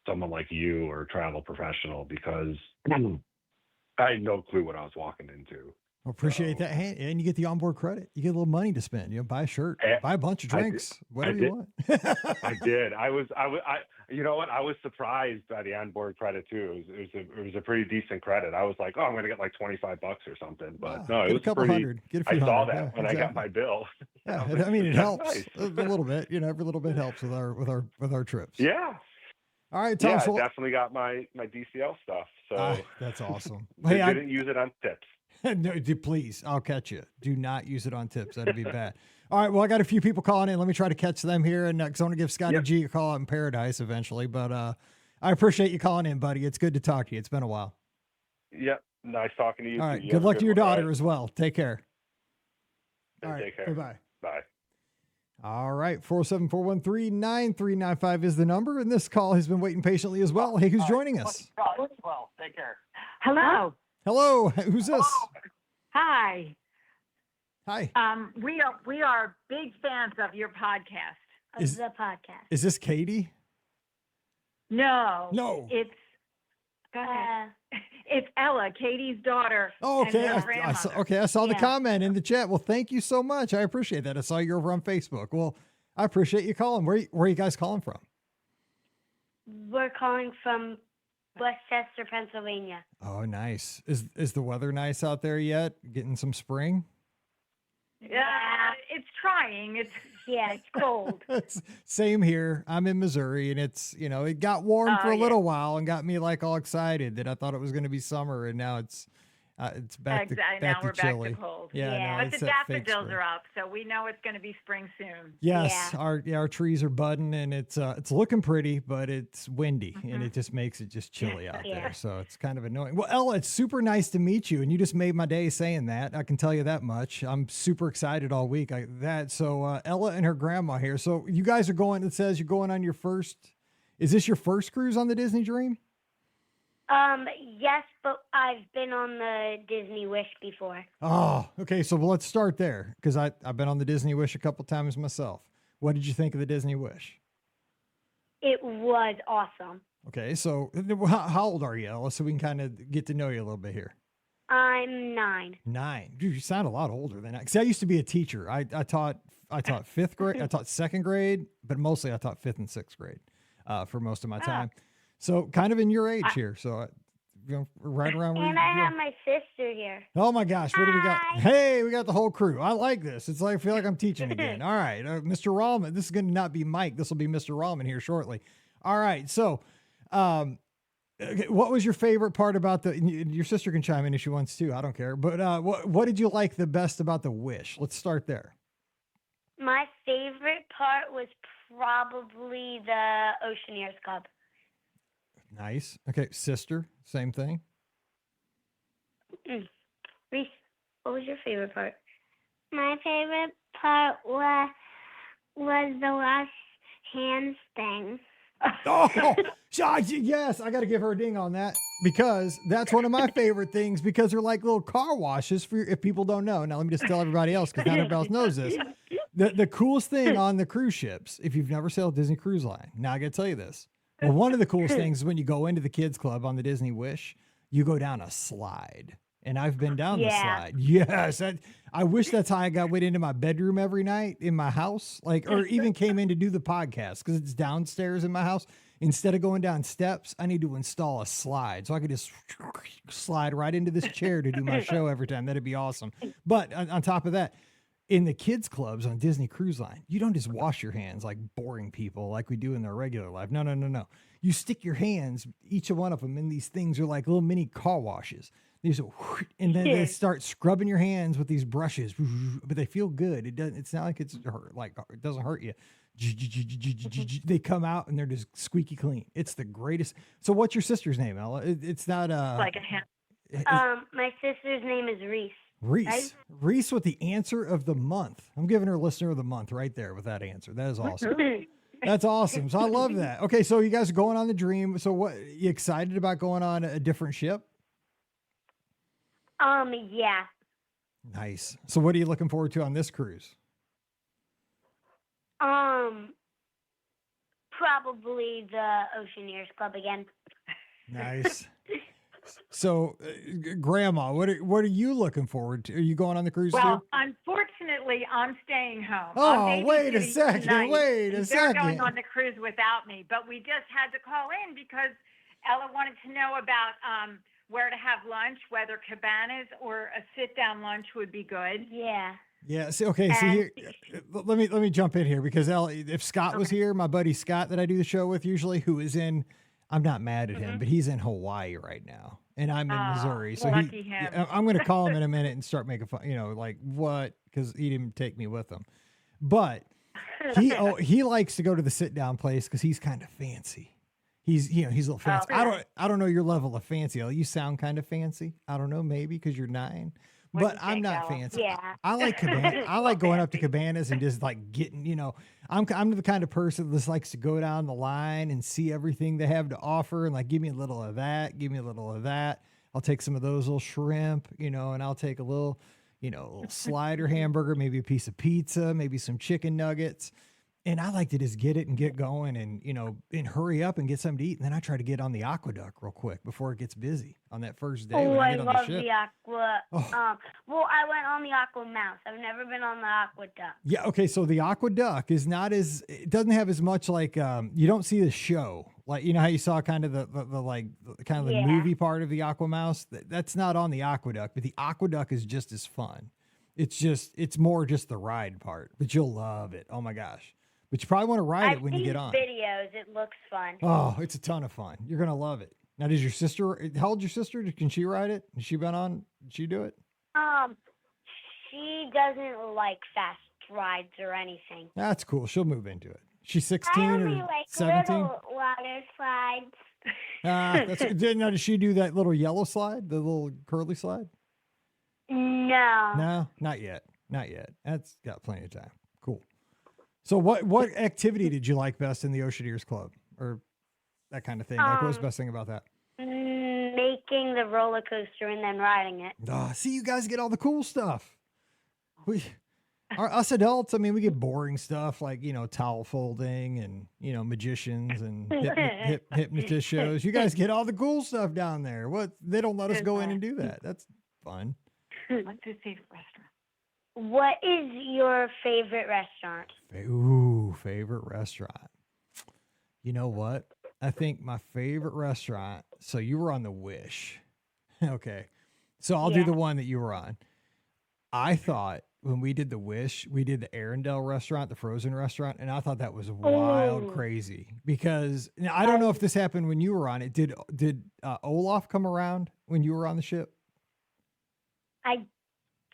Speaker 2: someone like you or a travel professional, because I had no clue what I was walking into.
Speaker 1: I appreciate
Speaker 2: So
Speaker 1: that. Hey, and you get the onboard credit. You get a little money to spend. Buy a shirt,
Speaker 2: eh,
Speaker 1: buy a bunch of
Speaker 2: I did,
Speaker 1: drinks,
Speaker 2: I
Speaker 1: whatever you
Speaker 2: did,
Speaker 1: want.
Speaker 2: I did. You know what? I was surprised by the onboard credit too. It was a pretty decent credit. I was like, oh, I'm going to get like $25 or something, but no, it
Speaker 1: Get a
Speaker 2: was
Speaker 1: couple
Speaker 2: pretty.
Speaker 1: hundred, get a
Speaker 2: I
Speaker 1: few
Speaker 2: saw
Speaker 1: hundred. Yeah,
Speaker 2: that when I got
Speaker 1: exactly.
Speaker 2: my bill. I
Speaker 1: Yeah,
Speaker 2: was like,
Speaker 1: I mean, it
Speaker 2: that's
Speaker 1: helps
Speaker 2: nice.
Speaker 1: a little bit. Every little bit helps with our trips.
Speaker 2: Yeah,
Speaker 1: All right, Tom.
Speaker 2: yeah. I
Speaker 1: So,
Speaker 2: definitely got my DCL stuff. So
Speaker 1: that's awesome. Hey,
Speaker 2: didn't use it on tips.
Speaker 1: no, please, I'll catch you. Do not use it on tips. That'd be bad. All right. Well, I got a few people calling in. Let me try to catch them here, and because I want to give Scotty
Speaker 2: Yep.
Speaker 1: G a call out in Paradise eventually. But I appreciate you calling in, buddy. It's good to talk to you. It's been a while.
Speaker 2: Yep. Nice talking to you
Speaker 1: All
Speaker 2: too.
Speaker 1: right.
Speaker 2: You
Speaker 1: Good
Speaker 2: have a
Speaker 1: luck
Speaker 2: good
Speaker 1: to your
Speaker 2: one. All
Speaker 1: daughter
Speaker 2: right.
Speaker 1: as well. Take care. All right.
Speaker 2: Take care.
Speaker 1: Bye bye.
Speaker 2: Bye.
Speaker 1: All right. 474-413-9395 is the number. And this call has been waiting patiently as well. Hey, who's joining us?
Speaker 3: Well, take care.
Speaker 4: Hello.
Speaker 1: Hello. Who's this?
Speaker 4: Hi.
Speaker 1: Hi.
Speaker 4: We are big fans of your podcast.
Speaker 1: Is-
Speaker 5: The podcast.
Speaker 1: Is this Katie?
Speaker 4: No.
Speaker 1: No.
Speaker 4: It's go ahead. It's Ella, Katie's daughter.
Speaker 1: Oh, okay.
Speaker 4: And her
Speaker 1: I
Speaker 4: grandmother.
Speaker 1: saw the
Speaker 5: Yeah.
Speaker 1: comment in the chat. Well, thank you so much. I appreciate that. I saw you over on Facebook. Well, I appreciate you calling. Where are you guys calling from?
Speaker 5: We're calling from Westchester, Pennsylvania.
Speaker 1: Oh, nice. Is the weather nice out there yet? Getting some spring?
Speaker 4: Yeah, it's trying. It's
Speaker 5: Yeah, it's cold.
Speaker 1: Same here. I'm in Missouri, and it's, it got warm for a
Speaker 4: yeah.
Speaker 1: little while and got me like all excited that I thought it was going to be summer, and now it's back to
Speaker 4: exactly.
Speaker 1: back
Speaker 4: Now
Speaker 1: to
Speaker 4: we're
Speaker 1: chilly.
Speaker 4: back to cold.
Speaker 1: Yeah,
Speaker 5: Yeah.
Speaker 1: no,
Speaker 4: But
Speaker 1: it's
Speaker 4: the
Speaker 1: that fake
Speaker 4: daffodils
Speaker 1: spring.
Speaker 4: are up, so we know it's going to be spring soon.
Speaker 1: Yes,
Speaker 5: Yeah.
Speaker 1: our trees are budding, and it's looking pretty, but it's windy, and it just makes it just chilly out
Speaker 5: Yeah.
Speaker 1: there. So it's kind of annoying. Well, Ella, it's super nice to meet you, and you just made my day saying that. I can tell you that much. I'm super excited all week. So Ella and her grandma here. So you guys are going. It says you're going on your first. Is this your first cruise on the Disney Dream?
Speaker 5: Yes, but I've been on the Disney Wish before.
Speaker 1: Oh, okay. So let's start there because I've been on the Disney Wish a couple times myself. What did you think of the Disney Wish?
Speaker 5: It was awesome.
Speaker 1: Okay, so how old are you, Ella? So we can kind of get to know you a little bit here.
Speaker 5: I'm 9.
Speaker 1: 9. Dude, you sound a lot older than that. See, I used to be a teacher. I taught fifth grade. I taught second grade, but mostly I taught fifth and sixth grade for most of my time. So kind of in your age here. So right around where
Speaker 5: And
Speaker 1: you
Speaker 5: I have my sister here.
Speaker 1: Oh my gosh, what do we got?
Speaker 5: Hi.
Speaker 1: Hey, we got the whole crew. I like this. It's like I feel like I'm teaching again. All right, Mr. Rallman. This is going to not be Mike. This will be Mr. Rallman here shortly. All right, so okay, what was your favorite part about your sister can chime in if she wants to. I don't care. But what did you like the best about the Wish? Let's start there.
Speaker 5: My favorite part was probably the Oceaneers Club.
Speaker 1: Nice. Okay, sister, same thing.
Speaker 5: Reese, what was your favorite part?
Speaker 6: My favorite part was the wash hands thing.
Speaker 1: Oh, yes, I got to give her a ding on that because that's one of my favorite things because they're like little car washes for if people don't know. Now, let me just tell everybody else because not everybody else knows this. The coolest thing on the cruise ships, if you've never sailed Disney Cruise Line, now I got to tell you this. Well, one of the coolest things is when you go into the kids club on the Disney Wish, you go down a slide. And I've been down the slide. Yes. I wish that's how I went into my bedroom every night in my house, or even came in to do the podcast because it's downstairs in my house. Instead of going down steps, I need to install a slide so I could just slide right into this chair to do my show every time. That'd be awesome. But on top of that, in the kids clubs on Disney Cruise Line, you don't just wash your hands like boring people like we do in their regular life. No. You stick your hands, each one of them, in these things are like little mini car washes. And then they start scrubbing your hands with these brushes, but they feel good. It's not like it doesn't hurt you. They come out and they're just squeaky clean. It's the greatest. So what's your sister's name, Ella? It's not
Speaker 4: Like a hand.
Speaker 5: My sister's name is Reese.
Speaker 1: Reese.
Speaker 5: Right?
Speaker 1: Reese with the answer of the month. I'm giving her listener of the month right there with that answer. That is awesome. That's awesome. So I love that. Okay, so you guys are going on the Dream. So what, you excited about going on a different ship?
Speaker 5: Yeah.
Speaker 1: Nice. So what are you looking forward to on this cruise?
Speaker 5: Probably the Oceaneers Club again.
Speaker 1: Nice. So, Grandma, what are you looking forward to? Are you going on the cruise
Speaker 4: Well,
Speaker 1: too?
Speaker 4: unfortunately, I'm staying home.
Speaker 1: Oh,
Speaker 4: I'm
Speaker 1: wait a
Speaker 4: babysitting
Speaker 1: second.
Speaker 4: tonight.
Speaker 1: Wait a
Speaker 4: They're
Speaker 1: second.
Speaker 4: going on the cruise without me, but we just had to call in because Ella wanted to know about where to have lunch, whether cabanas or a sit-down lunch would be good.
Speaker 5: Yeah.
Speaker 1: Yeah. See, okay. See here, let me jump in here because if Scott was here, my buddy Scott that I do the show with usually, who is in, I'm not mad at him, but he's in Hawaii right now, and I'm in Missouri. So
Speaker 4: lucky him.
Speaker 1: I'm going to call him in a minute and start making fun. Like what? Because he didn't take me with him, but he likes to go to the sit down place because he's kind of fancy. He's a little fancy. I don't know your level of fancy. You sound kind of fancy. I don't know, maybe because you're 9.
Speaker 4: What do
Speaker 1: but
Speaker 4: you
Speaker 1: I'm
Speaker 4: think,
Speaker 1: not
Speaker 4: Ella?
Speaker 1: fancy.
Speaker 5: Yeah.
Speaker 1: I like cabana. I like going up to cabanas and just like getting, I'm the kind of person that just likes to go down the line and see everything they have to offer and like give me a little of that, give me a little of that. I'll take some of those little shrimp, and I'll take a little, a little slider hamburger, maybe a piece of pizza, maybe some chicken nuggets. And I like to just get it and get going and, and hurry up and get something to eat. And then I try to get on the aqueduct real quick before it gets busy on that first day
Speaker 5: Oh,
Speaker 1: when I
Speaker 5: I
Speaker 1: get on the
Speaker 5: love
Speaker 1: ship.
Speaker 5: the aqua.
Speaker 1: Oh.
Speaker 5: Well, I went on the aqua mouse. I've never been on the aqua duck.
Speaker 1: Yeah. Okay. So the aqueduct is not it doesn't have as much like, you don't see the show. Like, how you saw kind of the
Speaker 5: Yeah.
Speaker 1: movie part of the Aqua Mouse. That's not on the aqueduct, but the aqueduct is just as fun. It's more just the ride part, but you'll love it. Oh my gosh. But you probably want to ride it when you get on.
Speaker 5: Videos. It looks fun.
Speaker 1: Oh, it's a ton of fun. You're going to love it. Now, does your sister, how old's your sister? Can she ride it? Has she been on? Did she do it?
Speaker 5: She doesn't like fast rides or anything.
Speaker 1: That's cool. She'll move into it. She's 16
Speaker 6: I only
Speaker 1: or
Speaker 6: like
Speaker 1: 17?
Speaker 6: little water slides.
Speaker 1: That's now, does she do that little yellow slide, the little curly slide?
Speaker 5: No.
Speaker 1: No, not yet. Not yet. That's got plenty of time. Cool. So what activity did you like best in the Oceaneers Club or that kind of thing? Like, what was the best thing about that?
Speaker 5: Making the roller coaster and then riding it.
Speaker 1: See, you guys get all the cool stuff. Us adults, I mean, we get boring stuff like, towel folding and, magicians and hypnotist shows. You guys get all the cool stuff down there. They don't let us go in and do that. That's fun.
Speaker 4: What's your favorite restaurant?
Speaker 5: What is your favorite restaurant?
Speaker 1: Favorite restaurant. You know what? I think my favorite restaurant. So you were on the Wish. Okay. So I'll do the one that you were on. I thought when we did the Wish, we did the Arendelle restaurant, the frozen restaurant, and I thought that was wild, crazy. Because now, I don't know if this happened when you were on it. Did Olaf come around when you were on the ship?
Speaker 5: I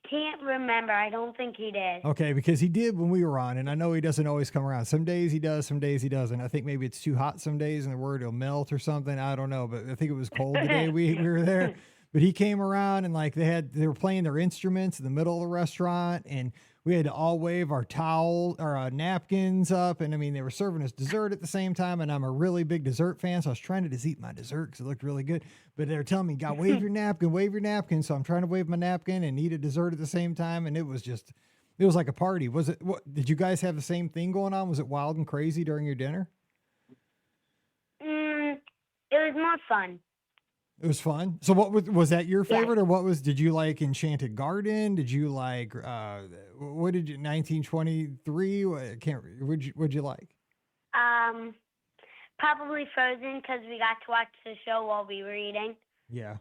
Speaker 5: can't remember. I don't think he did.
Speaker 1: Okay, because he did when we were on, and I know he doesn't always come around. Some days he does, some days he doesn't. I think maybe it's too hot some days and the word will melt or something. I don't know, but I think it was cold the day we were there. But he came around and like they were playing their instruments in the middle of the restaurant, and we had to all wave our towel or napkins up. And I mean, they were serving us dessert at the same time. And I'm a really big dessert fan, so I was trying to just eat my dessert because it looked really good. But they were telling me, "God, wave your napkin, wave your napkin." So I'm trying to wave my napkin and eat a dessert at the same time, and it was like a party. Was it? What did you guys have the same thing going on? Was it wild and crazy during your dinner?
Speaker 5: It was more fun.
Speaker 1: It was fun. So what was that your favorite, or did you like Enchanted Garden? Did you like, what did you, 1923? What'd you like?
Speaker 5: Probably Frozen because we got to watch the show while we were eating.
Speaker 1: Yeah.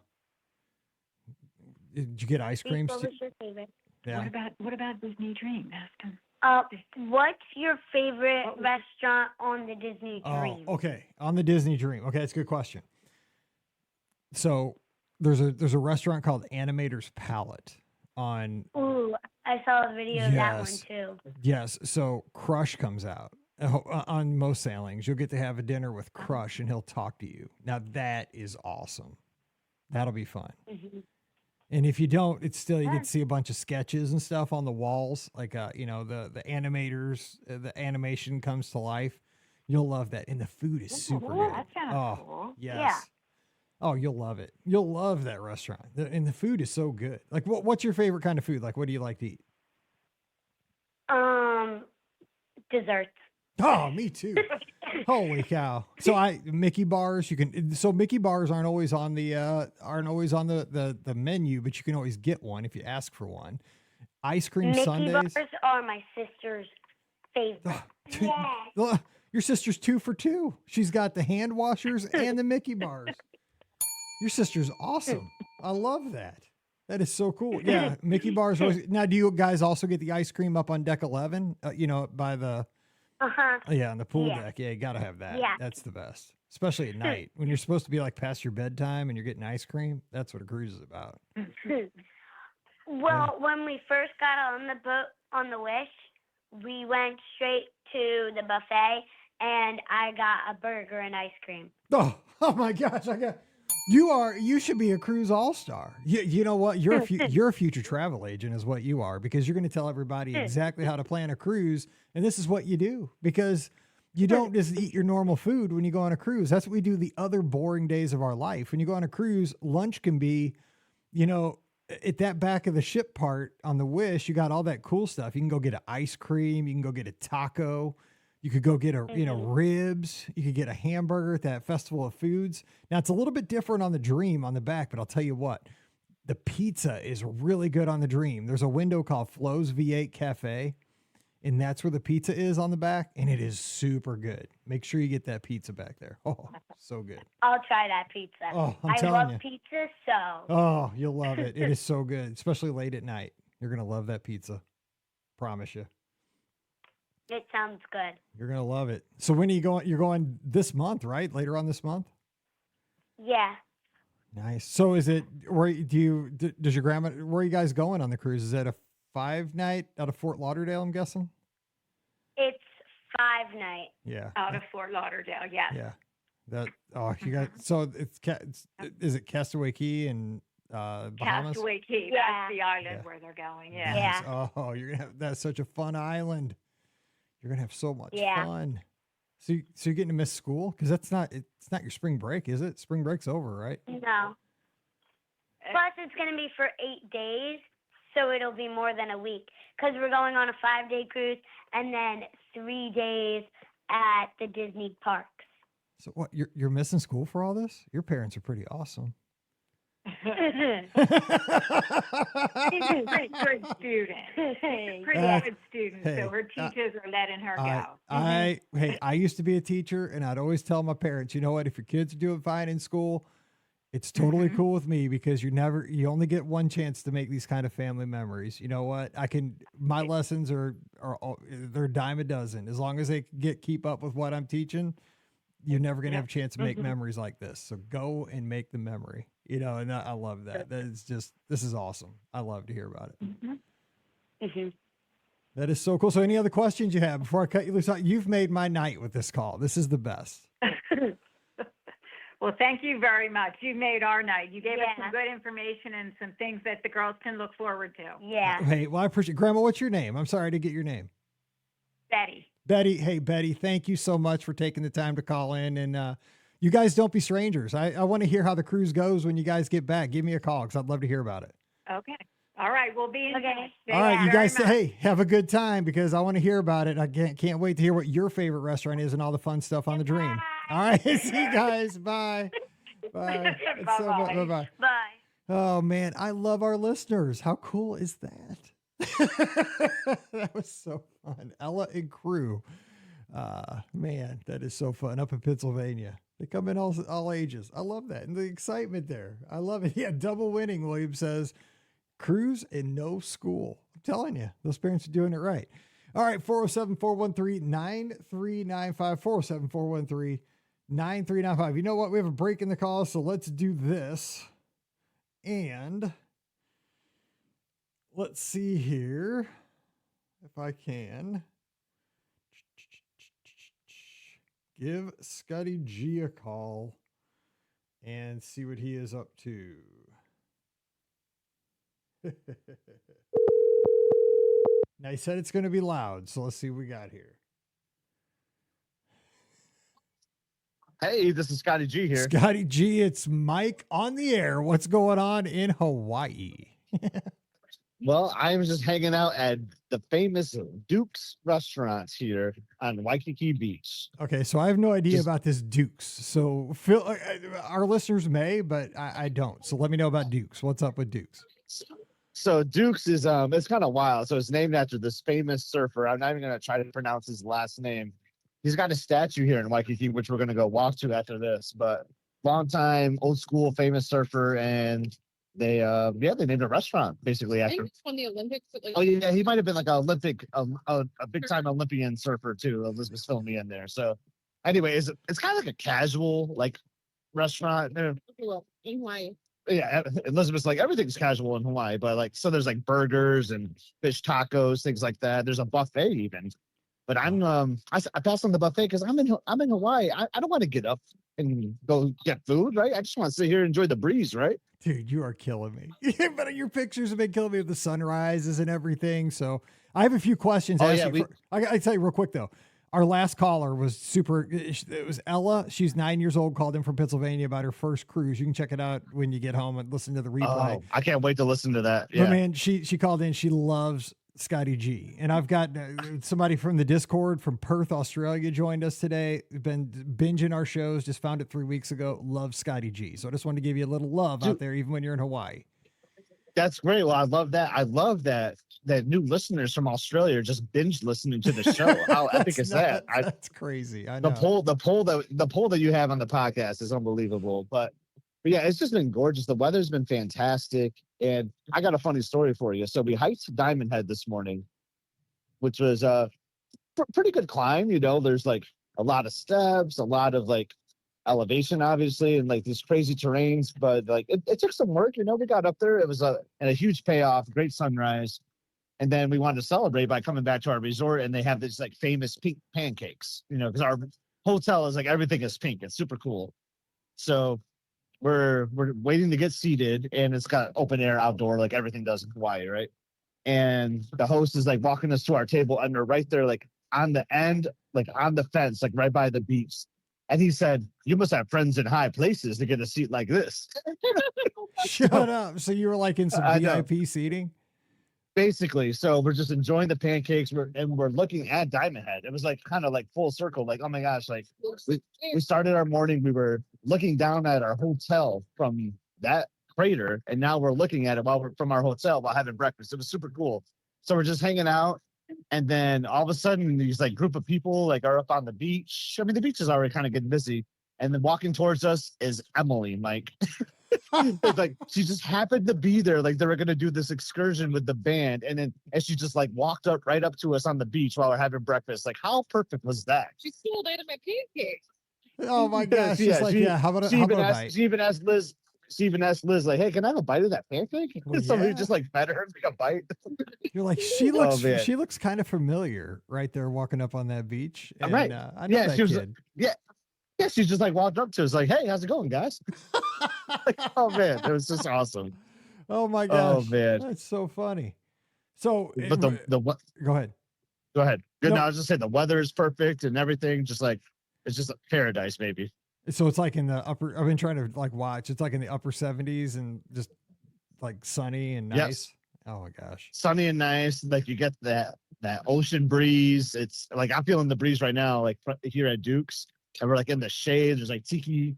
Speaker 1: Did you get ice cream?
Speaker 5: What was your favorite?
Speaker 1: Yeah.
Speaker 4: What about Disney Dream? Ask him.
Speaker 5: What's your favorite restaurant on the Disney Dream?
Speaker 1: Oh, okay. On the Disney Dream. Okay, that's a good question. So there's a restaurant called Animator's Palette on.
Speaker 5: Ooh, I saw a video of that one too.
Speaker 1: Yes. So Crush comes out on most sailings. You'll get to have a dinner with Crush, and he'll talk to you. Now that is awesome. That'll be fun. Mm-hmm. And if you don't, it's still you get to see a bunch of sketches and stuff on the walls, like the animators, the animation comes to life. You'll love that, and the food is super good.
Speaker 4: That's kind of cool.
Speaker 1: Yes.
Speaker 5: Yeah.
Speaker 1: Oh, you'll love it. You'll love that restaurant. And the food is so good. Like, what's your favorite kind of food? Like, what do you like to eat?
Speaker 5: Desserts.
Speaker 1: Oh, me too. Holy cow. So Mickey bars, Mickey bars aren't always on the menu, but you can always get one if you ask for one. Ice cream
Speaker 5: Mickey
Speaker 1: sundaes.
Speaker 5: bars are my sister's favorite.
Speaker 1: Your sister's 2 for 2. She's got the hand washers and the Mickey bars. Your sister's awesome. I love that. That is so cool. Yeah, Mickey bars. Now, do you guys also get the ice cream up on deck 11? By the on the pool deck. Yeah, you got to have that.
Speaker 5: Yeah.
Speaker 1: That's the best, especially at night when you're supposed to be like past your bedtime and you're getting ice cream. That's what a cruise is about.
Speaker 5: Well, when we first got on the boat on the Wish, we went straight to the buffet, and I got a burger and ice cream.
Speaker 1: Oh my gosh! You should be a cruise all-star. You know what? You're a future travel agent is what you are, because you're going to tell everybody exactly how to plan a cruise. And this is what you do, because you don't just eat your normal food when you go on a cruise. That's what we do the other boring days of our life. When you go on a cruise, lunch can be, at that back of the ship part on the Wish, you got all that cool stuff. You can go get an ice cream. You can go get a taco. You could go get ribs. You could get a hamburger at that Festival of Foods. Now, it's a little bit different on the Dream on the back, but I'll tell you what, the pizza is really good on the Dream. There's a window called Flo's V8 Cafe, and that's where the pizza is on the back, and it is super good. Make sure you get that pizza back there. Oh, so good.
Speaker 5: I'll try that pizza.
Speaker 1: Oh,
Speaker 5: I love pizza, so.
Speaker 1: Oh, you'll love it. It is so good, especially late at night. You're going to love that pizza. Promise you.
Speaker 5: It sounds good.
Speaker 1: You're going to love it. So when are you going? You're going this month, right? Later on this month?
Speaker 5: Yeah.
Speaker 1: Nice. So is it, does your grandma, where are you guys going on the cruise? Is that a 5-night out of Fort Lauderdale, I'm guessing?
Speaker 5: It's 5-night.
Speaker 1: Yeah.
Speaker 4: Out of Fort Lauderdale, yes.
Speaker 1: Yeah. You got, so is it Castaway Key and Bahamas?
Speaker 4: Castaway Key,
Speaker 5: Yeah.
Speaker 4: that's the island where they're going, yeah.
Speaker 1: Nice.
Speaker 5: Yeah.
Speaker 1: Oh, that's such a fun island. You're going to have so much
Speaker 5: Yeah.
Speaker 1: fun. So you're getting to miss school? Because it's not your spring break, is it? Spring break's over, right?
Speaker 5: No. Plus, it's going to be for 8 days, so it'll be more than a week. Because we're going on a 5-day cruise and then 3 days at the Disney parks.
Speaker 1: So what, you're missing school for all this? Your parents are pretty awesome.
Speaker 4: She's a pretty good student. Pretty good student, so her teachers are letting her go.
Speaker 1: I used to be a teacher, and I'd always tell my parents, you know what, if your kids are doing fine in school, it's totally cool with me, because you only get one chance to make these kind of family memories. You know what? My lessons are they're a dime a dozen. As long as they keep up with what I'm teaching, you're never going to have a chance to make memories like this. So go and make the memory, and I love that. This is awesome. I love to hear about it. That is so cool. So any other questions you have before I cut you loose? You've made my night with this call. This is the best.
Speaker 4: Well, thank you very much. You made our night. You gave us some good information and some things that the girls can look forward to.
Speaker 5: Yeah.
Speaker 1: Hey, well, I appreciate it. Grandma, what's your name? I'm sorry to get your name.
Speaker 4: Betty.
Speaker 1: Betty, thank you so much for taking the time to call in. And you guys don't be strangers. I want to hear how the cruise goes when you guys get back. Give me a call, because I'd love to hear about it.
Speaker 4: Okay. All right. We'll be in touch.
Speaker 1: All right. You guys,
Speaker 4: much.
Speaker 1: have a good time, because I want to hear about it. I can't wait to hear what your favorite restaurant is and all the fun stuff on the Dream. All right. See you guys. Bye. Bye. Bye-bye.
Speaker 5: Bye.
Speaker 1: Oh, man. I love our listeners. How cool is that? That was so fun. Ella and crew. Man, that is so fun. Up in Pennsylvania. They come in all ages. I love that. And the excitement there. I love it. Yeah, double winning, William says. Cruise and no school. I'm telling you, those parents are doing it right. All right, 407-413-9395. 407-413-9395. You know what? We have a break in the call, so let's do this. And let's see here if I can give Scotty G a call and see what he is up to. Now, he said it's going to be loud, so let's see what we got here.
Speaker 3: Hey, this is Scotty G here.
Speaker 1: Scotty G, it's Mike on the air. What's going on in Hawaii?
Speaker 3: Well, I'm just hanging out at the famous Duke's restaurant here on Waikiki Beach.
Speaker 1: Okay, so I have no idea about this Duke's. So Phil, our listeners may, but I don't. So let me know about Duke's. What's up with Duke's?
Speaker 3: So Duke's is it's kind of wild. So it's named after this famous surfer. I'm not even gonna try to pronounce his last name. He's got a statue here in Waikiki, which we're gonna go walk to after this. But long time, old school, famous surfer, and they named a restaurant basically after.
Speaker 7: I think it's from the Olympics.
Speaker 3: Oh yeah, he might have been like a big time Olympian surfer too. Elizabeth's filling me in there. So anyway, it's kind of like a casual restaurant.
Speaker 7: Well, in Hawaii.
Speaker 3: Yeah, Elizabeth's like everything's casual in Hawaii, but so there's burgers and fish tacos, things like that. There's a buffet even. But I passed on the buffet because I'm in Hawaii. I don't want to get up and go get food, right? I just want to sit here and enjoy the breeze, right?
Speaker 1: Dude, you are killing me. But your pictures have been killing me with the sunrises and everything. So I have a few questions.
Speaker 3: Oh,
Speaker 1: to ask
Speaker 3: yeah,
Speaker 1: you I tell you real quick though. Our last caller was super. It was Ella. She's 9 years old. Called in from Pennsylvania about her first cruise. You can check it out when you get home and listen to the replay.
Speaker 3: Oh, I can't wait to listen to that.
Speaker 1: But
Speaker 3: Yeah.
Speaker 1: man, she called in. She loves Scotty G. And I've got somebody from the Discord from Perth, Australia joined us today. Been binging our shows. Just found it 3 weeks ago. Loves Scotty G. So I just wanted to give you a little love out there, even when you're in Hawaii.
Speaker 3: That's great. Well, I love that. I love that new listeners from Australia are just binge listening to the show. How epic is that?
Speaker 1: That's crazy. I know.
Speaker 3: The poll that you have on the podcast is unbelievable. But yeah, it's just been gorgeous. The weather's been fantastic. And I got a funny story for you. So we hiked Diamond Head this morning, which was a pretty good climb. You know, there's like a lot of steps, a lot of like elevation, obviously, and like these crazy terrains. But like it took some work. You know, we got up there. It was a huge payoff, great sunrise. And then we wanted to celebrate by coming back to our resort, and they have this like famous pink pancakes, you know, because our hotel is like everything is pink. It's super cool. So we're waiting to get seated, and it's got open air outdoor like everything does in Hawaii, right? And the host is like walking us to our table, and we're right there, like on the end, like on the fence, like right by the beach. And he said, "You must have friends in high places to get a seat like this."
Speaker 1: Shut up. So you were like in some VIP seating?
Speaker 3: Basically, so we're just enjoying the pancakes, and we're looking at Diamond Head. It was like kind of like full circle, like, oh my gosh, like we started our morning, we were looking down at our hotel from that crater, and now we're looking at it from our hotel while having breakfast. It was super cool. So we're just hanging out, and then all of a sudden these like group of people like are up on the beach. I mean, the beach is already kind of getting busy, and then walking towards us is Emily, Mike. It's like she just happened to be there, like they were gonna do this excursion with the band, and she just like walked up right up to us on the beach while we're having breakfast. Like, how perfect was that?
Speaker 7: She stole out of my pancakes.
Speaker 1: Oh my gosh.
Speaker 3: Yeah,
Speaker 1: How about a bite?
Speaker 3: She even asked Liz, like, hey, can I have a bite of that pancake?
Speaker 1: Well,
Speaker 3: Somebody
Speaker 1: yeah.
Speaker 3: just like fed her like a bite.
Speaker 1: You're like, she looks
Speaker 3: man.
Speaker 1: she looks kind of familiar right there walking up on that beach. And,
Speaker 3: Right.
Speaker 1: I know that
Speaker 3: she was
Speaker 1: kid.
Speaker 3: yeah, she just like walked up to us like, hey, how's it going, guys? Like, oh man, it was just awesome.
Speaker 1: Oh my gosh.
Speaker 3: Oh man.
Speaker 1: That's so funny. So
Speaker 3: But
Speaker 1: go ahead.
Speaker 3: go ahead. Good.
Speaker 1: No.
Speaker 3: No, I was just saying the weather is perfect and everything. Just like it's just paradise, maybe.
Speaker 1: So it's like in the upper, I've been trying to like watch, it's like in the upper 70s and just like sunny and nice.
Speaker 3: Yes.
Speaker 1: Oh my gosh.
Speaker 3: Sunny and nice. Like you get that ocean breeze. It's like I'm feeling the breeze right now, like here at Duke's, and we're like in the shade. There's like tiki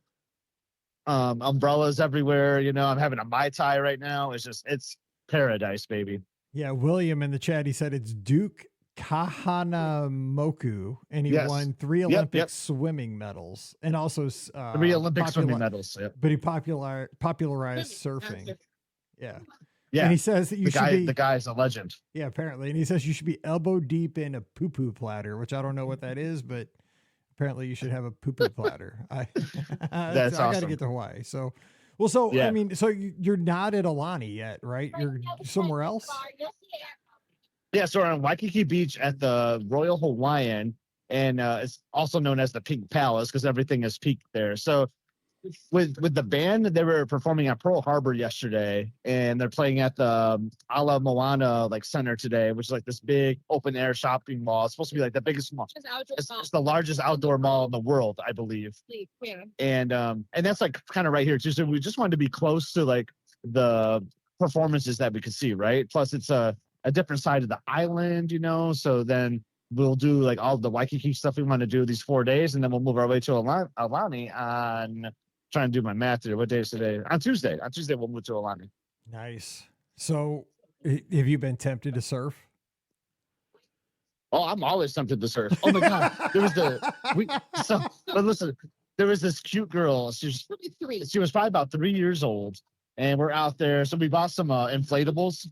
Speaker 3: umbrellas everywhere. You know, I'm having a Mai Tai right now. It's paradise, baby.
Speaker 1: Yeah. William in the chat, he said it's Duke Kahanamoku, and he won 3 Olympic swimming medals and also
Speaker 3: 3 Olympic swimming medals. Yep.
Speaker 1: But he popularized surfing. Yeah.
Speaker 3: Yeah.
Speaker 1: And he says that
Speaker 3: the guy's a legend.
Speaker 1: Yeah, apparently. And he says you should be elbow deep in a poo-poo platter, which I don't know what that is, but apparently you should have a poo-poo platter.
Speaker 3: That's
Speaker 1: I
Speaker 3: awesome.
Speaker 1: got to get to Hawaii. So, well, so,
Speaker 3: Yeah.
Speaker 1: I mean, so you're not at Alani yet, right? You're somewhere else?
Speaker 3: Yeah, so we're on Waikiki Beach at the Royal Hawaiian, and it's also known as the Pink Palace because everything is pink there. So with the band, they were performing at Pearl Harbor yesterday, and they're playing at the Ala Moana like center today, which is like this big open air shopping mall. It's supposed to be like the biggest mall. It's the largest outdoor mall in the world, I believe.
Speaker 7: Yeah.
Speaker 3: And that's like kind of right here too. So we just wanted to be close to like the performances that we could see, right? Plus it's a different side of the island, you know, so then we'll do like all the Waikiki stuff we want to do these 4 days, and then we'll move our way to Alani on, trying to do my math here. What day is today? On Tuesday we'll move to Alani.
Speaker 1: Nice. So have you been tempted to surf?
Speaker 3: Oh, I'm always tempted to surf. Oh my God. But listen, there was this cute girl. She was probably about 3 years old, and we're out there. So we bought some inflatables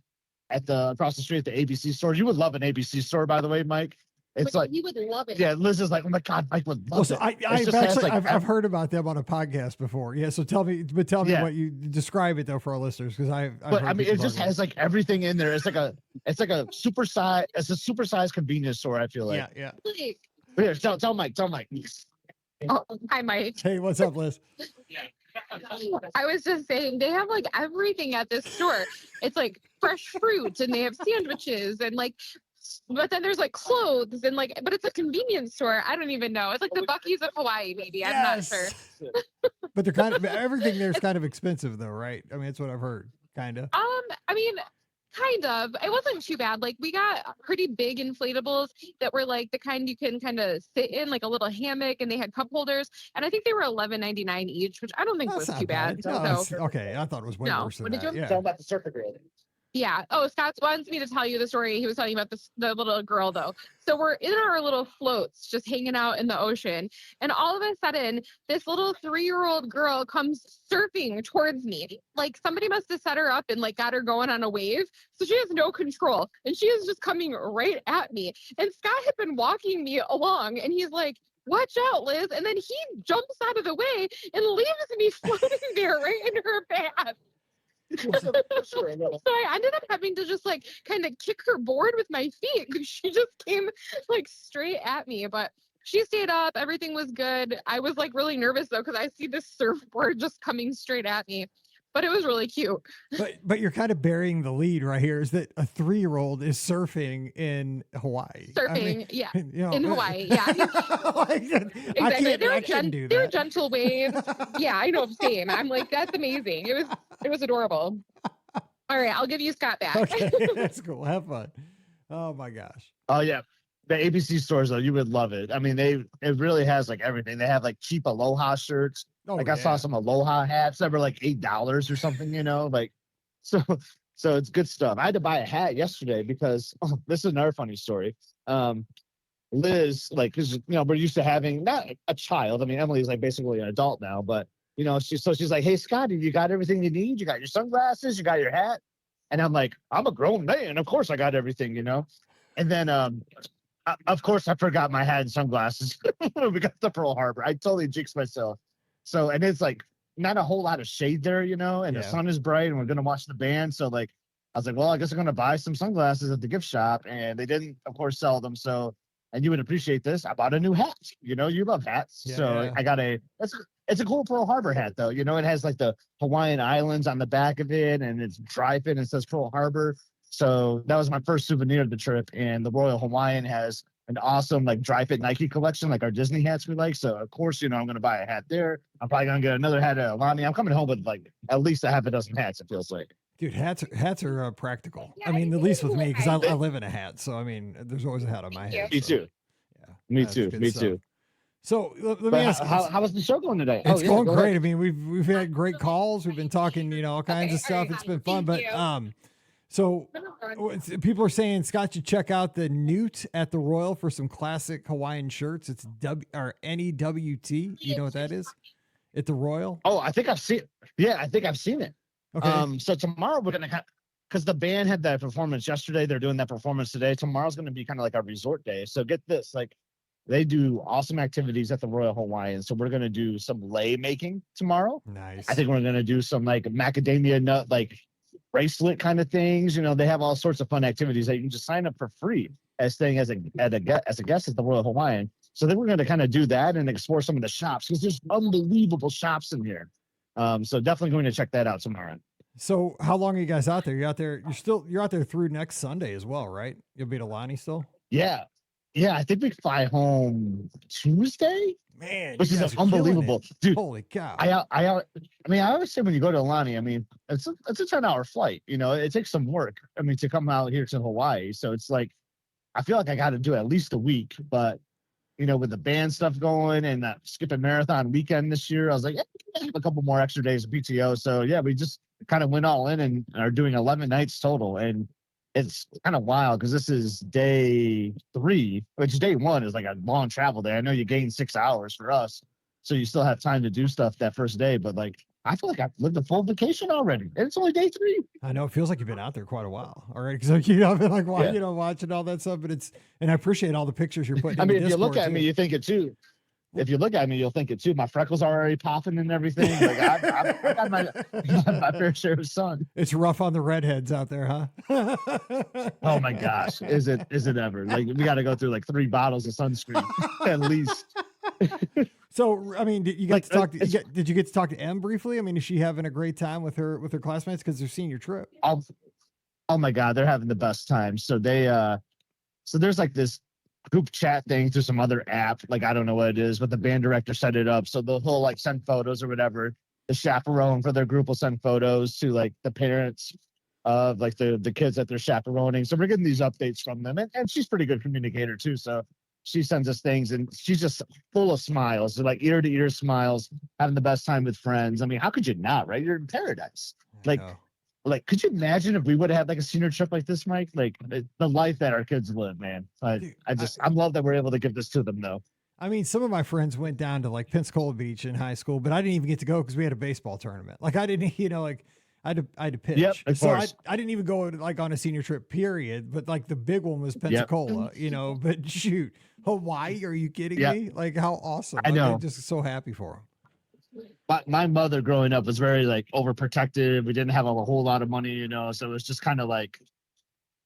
Speaker 3: across the street at the ABC store. You would love an ABC store, by the way, Mike. It's
Speaker 7: But
Speaker 3: like,
Speaker 7: he would love it.
Speaker 3: yeah, Liz is like, oh my God, Mike would
Speaker 1: Well,
Speaker 3: love
Speaker 1: so
Speaker 3: it.
Speaker 1: I've
Speaker 3: just has,
Speaker 1: actually
Speaker 3: like,
Speaker 1: I've heard about them on a podcast before. Yeah, so tell me
Speaker 3: Yeah.
Speaker 1: what you describe it though for our listeners because I've
Speaker 3: But
Speaker 1: heard
Speaker 3: I mean,
Speaker 1: people
Speaker 3: it just
Speaker 1: talk about
Speaker 3: has like everything in there. It's like a supersized convenience store. I feel like.
Speaker 1: yeah.
Speaker 7: Like,
Speaker 3: Here, tell Mike.
Speaker 7: oh, hi, Mike.
Speaker 1: Hey, what's up, Liz?
Speaker 7: I was just saying they have like everything at this store. It's like fresh fruit and they have sandwiches and like, but then there's like clothes and like, but it's a convenience store. I don't even know. It's like the Buc-ee's of Hawaii, maybe. I'm not sure.
Speaker 1: But they're kind of everything there's kind of expensive though, right? I mean, that's what I've heard, kind of.
Speaker 7: I mean, kind of. It wasn't too bad. Like we got pretty big inflatables that were like the kind you can kind of sit in, like a little hammock, and they had cup holders. And I think they were $11.99 each, which I don't think
Speaker 1: That's
Speaker 7: was
Speaker 1: not
Speaker 7: too bad.
Speaker 1: No,
Speaker 7: So
Speaker 1: it's- okay, I thought it was way
Speaker 7: No.
Speaker 1: worse than
Speaker 7: What did
Speaker 1: that.
Speaker 7: you-
Speaker 1: Yeah.
Speaker 3: Tell about the circuit grid.
Speaker 7: yeah. Oh, Scott wants me to tell you the story. He was telling about the little girl though. So we're in our little floats, just hanging out in the ocean, and all of a sudden, this little 3-year-old girl comes surfing towards me. Like somebody must have set her up and like got her going on a wave, so she has no control, and she is just coming right at me. And Scott had been walking me along, and he's like, "Watch out, Liz!" And then he jumps out of the way and leaves me floating there right in her path. So I ended up having to just like kind of kick her board with my feet because she just came like straight at me. But she stayed up. Everything was good. I was like really nervous though because I see this surfboard just coming straight at me. But it was really cute.
Speaker 1: But you're kind of burying the lead right here. Is that a 3-year-old is surfing in Hawaii?
Speaker 7: Surfing, yeah.
Speaker 1: You know,
Speaker 7: In Hawaii, yeah.
Speaker 1: Exactly.
Speaker 7: Exactly.
Speaker 1: I couldn't do
Speaker 7: They were
Speaker 1: that.
Speaker 7: gentle waves. Yeah, I know. Same. I'm like, that's amazing. It was adorable. All right, I'll give you Scott back.
Speaker 1: Okay, that's cool. Have fun. Oh my gosh.
Speaker 3: Oh yeah, the ABC stores though, you would love it. I mean, it really has like everything. They have like cheap Aloha shirts.
Speaker 1: Oh,
Speaker 3: Like I saw some Aloha hats that were like $8 or something. You know, like so it's good stuff. I had to buy a hat yesterday because this is another funny story. Liz, like, cause you know, we're used to having not a child. I mean, Emily's like basically an adult now, but you know, she's like, "Hey, Scotty, you got everything you need? You got your sunglasses, you got your hat?" And I'm like, "I'm a grown man, of course I got everything, you know." And then, of course, I forgot my hat and sunglasses. We got to Pearl Harbor. I totally jinxed myself. So, and it's like not a whole lot of shade there, you know, and the sun is bright, and we're gonna watch the band. So, like, I was like, well, I guess I'm gonna buy some sunglasses at the gift shop, and they didn't, of course, sell them. So, and you would appreciate this. I bought a new hat. You know, you love hats, so I got it's a cool Pearl Harbor hat, though. You know, it has like the Hawaiian Islands on the back of it, and it's dry fit and it says Pearl Harbor. So that was my first souvenir of the trip. And the Royal Hawaiian has an awesome like dry fit Nike collection, like our Disney hats we like. So of course, you know, I'm gonna buy a hat there. I'm probably gonna get another hat at Alani. I'm coming home with like at least a half a dozen hats. It feels like.
Speaker 1: Dude, hats are practical.
Speaker 7: Yeah,
Speaker 1: I mean,
Speaker 7: I
Speaker 1: at least with
Speaker 7: do.
Speaker 1: me, because I live in a hat. So I mean, there's always a hat on my
Speaker 7: Thank you.
Speaker 1: head.
Speaker 3: Me
Speaker 1: so,
Speaker 3: too.
Speaker 1: Yeah,
Speaker 3: Me
Speaker 1: that's
Speaker 3: too.
Speaker 1: good
Speaker 3: Me
Speaker 1: stuff.
Speaker 3: too.
Speaker 1: So let me
Speaker 3: But
Speaker 1: ask.
Speaker 3: how was the show going today?
Speaker 1: It's going
Speaker 3: go
Speaker 1: great.
Speaker 3: ahead.
Speaker 1: I mean, we've had great calls. We've been talking, you know, all kinds of stuff.
Speaker 7: all right,
Speaker 1: It's been fun.
Speaker 7: thank
Speaker 1: But
Speaker 7: you.
Speaker 1: so people are saying, Scott, you check out the Newt at the Royal for some classic Hawaiian shirts. It's NEWT. You know what that is? At the Royal.
Speaker 3: Oh, I think I've seen. Yeah, I think I've seen it.
Speaker 1: Okay.
Speaker 3: So tomorrow we're gonna because the band had that performance yesterday. They're doing that performance today. Tomorrow's gonna be kind of like our resort day. So get this, like they do awesome activities at the Royal Hawaiian. So we're gonna do some lei making tomorrow.
Speaker 1: Nice.
Speaker 3: I think we're gonna do some like macadamia nut like bracelet kind of things. You know, they have all sorts of fun activities that you can just sign up for free as staying as a guest at the Royal Hawaiian. So then we're going to kind of do that and explore some of the shops because there's unbelievable shops in here. So definitely going to check that out tomorrow.
Speaker 1: So how long are you guys out there? You're out there. You're out there through next Sunday as well, right? You'll be at Alani still.
Speaker 3: Yeah. I think we fly home Tuesday,
Speaker 1: Man,
Speaker 3: which
Speaker 1: you
Speaker 3: is
Speaker 1: guys are killing
Speaker 3: unbelievable,
Speaker 1: it.
Speaker 3: dude.
Speaker 1: Holy cow!
Speaker 3: I mean, I always say when you go to Alani, I mean, it's a 10-hour flight. You know, it takes some work. I mean, to come out here to Hawaii, so it's like I feel like I got to do at least a week. But you know, with the band stuff going and that skipping marathon weekend this year, I was like, yeah, I have a couple more extra days of PTO. So yeah, we just kind of went all in and are doing 11 nights total. And it's kind of wild because this is day 3, which day 1 is like a long travel day. I know you gain 6 hours for us, so you still have time to do stuff that first day. But like, I feel like I've lived a full vacation already, and it's only day 3.
Speaker 1: I know it feels like you've been out there quite a while. All right, because I've been like,
Speaker 3: Yeah.
Speaker 1: watching all that stuff. But and I appreciate all the pictures you're putting.
Speaker 3: I
Speaker 1: in
Speaker 3: mean,
Speaker 1: the
Speaker 3: if you look
Speaker 1: Discord,
Speaker 3: at me,
Speaker 1: too.
Speaker 3: you think it too. If you look at me, you'll think it too. My freckles are already popping and everything. Like I got my fair share of sun.
Speaker 1: It's rough on the redheads out there, huh?
Speaker 3: Oh my gosh, is it ever? Like we got to go through like 3 bottles of sunscreen at least.
Speaker 1: So, I mean, did you get
Speaker 3: Like,
Speaker 1: to talk?
Speaker 3: it's-
Speaker 1: Did you get to talk to Em briefly? I mean, is she having a great time with her classmates because they're senior trip?
Speaker 3: Oh my God, they're having the best time. So so there's like this group chat thing through some other app. Like I don't know what it is, but the band director set it up. So the whole like send photos or whatever. The chaperone for their group will send photos to like the parents of like the kids that they're chaperoning. So we're getting these updates from them, and she's pretty good communicator too. So she sends us things, and she's just full of smiles. So like ear to ear smiles, having the best time with friends. I mean, how could you not, right? You're in paradise. Like,
Speaker 1: I know.
Speaker 3: like, could you imagine if we would have had like a senior trip like this, Mike? Like the life that our kids live, man.
Speaker 1: Dude,
Speaker 3: I love that we're able to give this to them, though.
Speaker 1: I mean, some of my friends went down to like Pensacola Beach in high school, but I didn't even get to go because we had a baseball tournament. Like I didn't, like I had to pitch.
Speaker 3: Yep, of
Speaker 1: So
Speaker 3: course.
Speaker 1: I didn't even go like on a senior trip, period. But like the big one was Pensacola, but shoot, Hawaii, are you kidding
Speaker 3: Yep.
Speaker 1: me? Like how awesome.
Speaker 3: I
Speaker 1: Like,
Speaker 3: know.
Speaker 1: I'm just so happy for them.
Speaker 3: My mother growing up was very like overprotective. We didn't have a whole lot of money, so it was just kind of like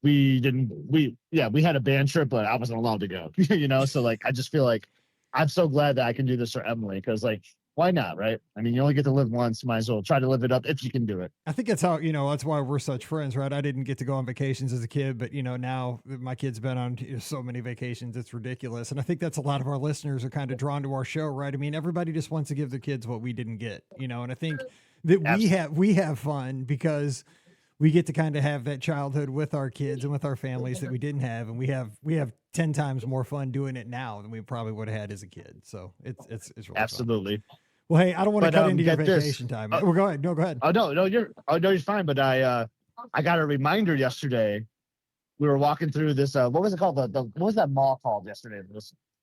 Speaker 3: we had a band trip, but I wasn't allowed to go, so like I just feel like I'm so glad that I can do this for Emily, because like why not, right? I mean, you only get to live once, might as well try to live it up if you can do it.
Speaker 1: I think that's how, that's why we're such friends, right? I didn't get to go on vacations as a kid, but now that my kid's been on so many vacations, it's ridiculous. And I think that's a lot of our listeners are kind of drawn to our show, right? I mean, everybody just wants to give their kids what we didn't get, and I think that we have fun because we get to kind of have that childhood with our kids and with our families that we didn't have. And we have 10 times more fun doing it now than we probably would have had as a kid. So it's really fun.
Speaker 3: Absolutely.
Speaker 1: Well, hey, I don't want to cut into your
Speaker 3: get this.
Speaker 1: vacation time. Well, go ahead. No, go ahead.
Speaker 3: Oh no, you're fine. But I got a reminder yesterday. We were walking through this. What was it called? What was that mall called yesterday?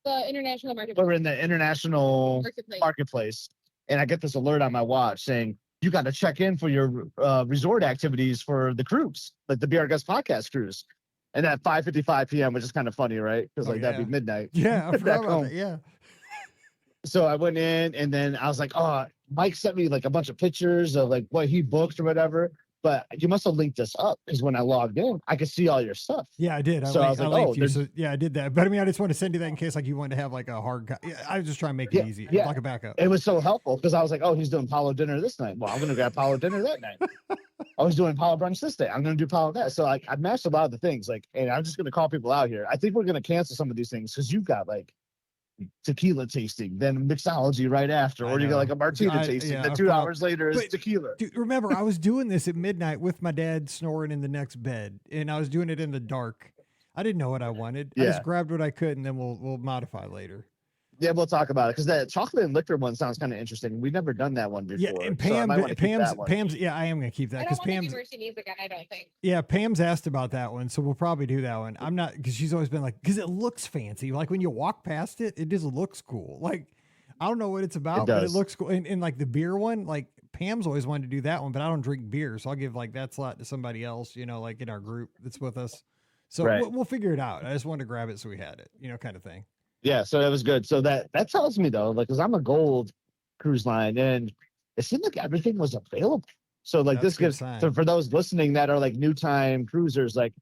Speaker 7: The international market.
Speaker 3: We were in the international marketplace, and I get this alert on my watch saying you got to check in for your resort activities for the cruise, like the Be Our Guest podcast cruise. And at 5:55 p.m., which is kind of funny, right? Because that'd be midnight.
Speaker 1: Yeah, I
Speaker 3: back
Speaker 1: forgot about
Speaker 3: home.
Speaker 1: that. Yeah.
Speaker 3: So I went in, and then I was like, oh, Mike sent me like a bunch of pictures of like what he booked or whatever. But you must have linked this up, because when I logged in, I could see all your stuff.
Speaker 1: Yeah, I did.
Speaker 3: So I was like,
Speaker 1: linked
Speaker 3: oh,
Speaker 1: you. So, yeah, I did that. But I mean, I just want to send you that in case like you wanted to have like a hard. I was just trying to make it easy, like a backup.
Speaker 3: It was so helpful, because I was like, oh, he's doing Palo dinner this night. Well, I'm going to grab Palo dinner that night. I was doing Palo brunch this day. I'm going to do Palo that. So like I matched a lot of the things. Like, and I'm just going to call people out here. I think we're going to cancel some of these things, because you've got like tequila tasting, then mixology right after, or you got like a martini tasting. Then 2 hours later is tequila.
Speaker 1: Dude, remember, I was doing this at midnight with my dad snoring in the next bed, and I was doing it in the dark. I didn't know what I wanted. I just grabbed what I could, and then we'll modify later.
Speaker 3: Yeah, we'll talk about it, because that chocolate and liquor one sounds kind of interesting. We've never done that one before.
Speaker 1: Yeah, and
Speaker 3: so I might wanna keep that one.
Speaker 1: Pam's. Yeah, I am gonna keep that
Speaker 7: I don't
Speaker 1: because
Speaker 7: want to
Speaker 1: Pam's.
Speaker 7: be where she needs again. I don't think.
Speaker 1: Yeah, Pam's asked about that one, so we'll probably do that one. I'm not, because she's always been like, because it looks fancy. Like when you walk past it, it just looks cool. Like I don't know what it's about, but it looks cool. And like the beer one, like Pam's always wanted to do that one, but I don't drink beer, so I'll give like that slot to somebody else, like in our group that's with us. So we'll figure it out. I just wanted to grab it so we had it, kind of thing.
Speaker 3: Yeah, so that was good. So that tells me though, like, because I'm a gold cruise line, and it seemed like everything was available. So like
Speaker 1: That's
Speaker 3: this gives for those listening that are like new time cruisers, like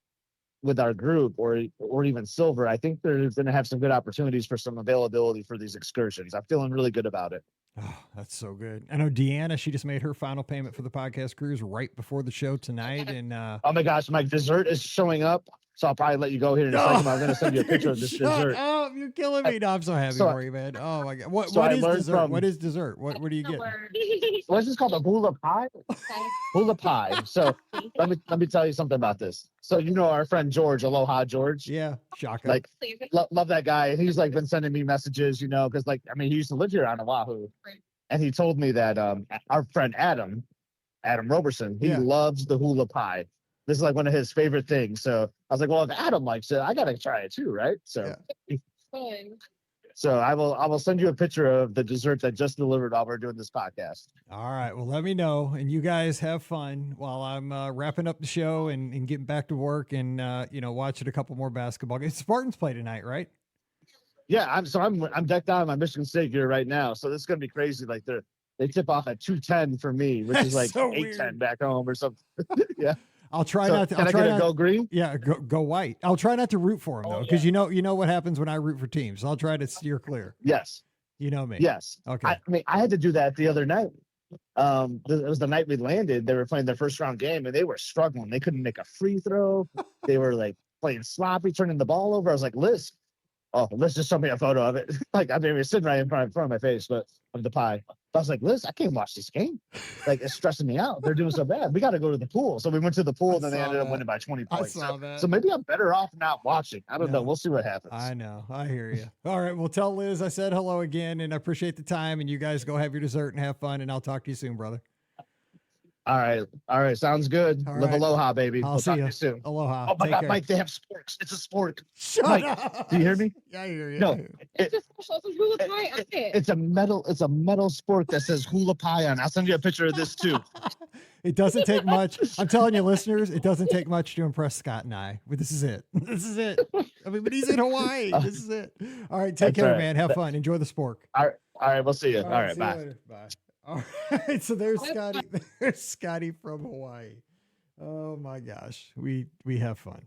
Speaker 3: with our group or even silver, I think they're going to have some good opportunities for some availability for these excursions. I'm feeling really good about it.
Speaker 1: Oh, that's so good. I know Deanna, she just made her final payment for the podcast cruise right before the show tonight. And
Speaker 3: oh my gosh, my dessert is showing up. So I'll probably let you go here in a second. I'm going to send you a picture of this dessert.
Speaker 1: Oh, you're killing me. No, I'm so happy for you, man. Oh my God. What is dessert? What is dessert? What do you get?
Speaker 3: What's this called? A hula pie? Hula pie. So let me tell you something about this. So our friend George, Aloha George.
Speaker 1: Yeah, shaka.
Speaker 3: Like love that guy. He's like been sending me messages, because like he used to live here on Oahu, and he told me that our friend Adam Roberson, he loves the hula pie. This is like one of his favorite things. So I was like, well, if Adam likes it, I got to try it too, right? So, So I will send you a picture of the dessert that just delivered while we're doing this podcast.
Speaker 1: All right. Well, let me know. And you guys have fun while I'm wrapping up the show and getting back to work and, watching a couple more basketball games. Spartans play tonight, right?
Speaker 3: Yeah, I'm decked out in my Michigan State gear right now. So this is gonna be crazy. Like they tip off at 2:10 for me, which is like
Speaker 1: so
Speaker 3: 8:10 back home or something. Yeah.
Speaker 1: I'll try
Speaker 3: So
Speaker 1: not to.
Speaker 3: can
Speaker 1: I'll
Speaker 3: I
Speaker 1: try
Speaker 3: get
Speaker 1: not,
Speaker 3: a go green?
Speaker 1: Yeah, go white. I'll try not to root for him though, because you know what happens when I root for teams. I'll try to steer clear.
Speaker 3: Yes.
Speaker 1: You know me.
Speaker 3: Yes.
Speaker 1: Okay.
Speaker 3: I mean, I had to do that the other night. It was the night we landed. They were playing their first round game and they were struggling. They couldn't make a free throw. They were like playing sloppy, turning the ball over. I was like, Liz just showed me a photo of it. Like, I mean, it was sitting right in front of my face, but of the pie. I was like, Liz, I can't watch this game. Like, it's stressing me out. They're doing so bad. We got to go to the pool. So we went to the pool, and then they ended up winning by 20 points. So maybe I'm better off not watching. I don't know. We'll see what happens.
Speaker 1: I know. I hear you. All right. Well, tell Liz I said hello again, and I appreciate the time. And you guys go have your dessert and have fun. And I'll talk to you soon, brother.
Speaker 3: All right. Sounds good.
Speaker 1: All
Speaker 3: Live
Speaker 1: right.
Speaker 3: aloha, baby.
Speaker 1: I'll
Speaker 3: We'll
Speaker 1: see
Speaker 3: talk
Speaker 1: you.
Speaker 3: to you soon.
Speaker 1: Aloha.
Speaker 3: Oh my
Speaker 1: Take
Speaker 3: God,
Speaker 1: care.
Speaker 3: Mike, they have sporks. It's a sport.
Speaker 1: Shut
Speaker 3: Mike,
Speaker 1: up.
Speaker 3: do you hear me?
Speaker 1: Yeah, I hear you.
Speaker 3: No.
Speaker 7: It's just special. It's a hula pie on it.
Speaker 3: It's a metal sport that says hula pie on. I'll send you a picture of this too.
Speaker 1: It doesn't take much. I'm telling you, listeners, it doesn't take much to impress Scott and I. But this is it. This is it. I mean, but he's in Hawaii. This is it. All right. Take
Speaker 3: That's
Speaker 1: care,
Speaker 3: right.
Speaker 1: man. Have fun. Enjoy the sport.
Speaker 3: All right. We'll see you. All right.
Speaker 1: see
Speaker 3: Bye.
Speaker 1: you later. Bye. All right. So there's Scotty. There's Scotty from Hawaii. Oh my gosh. We have fun.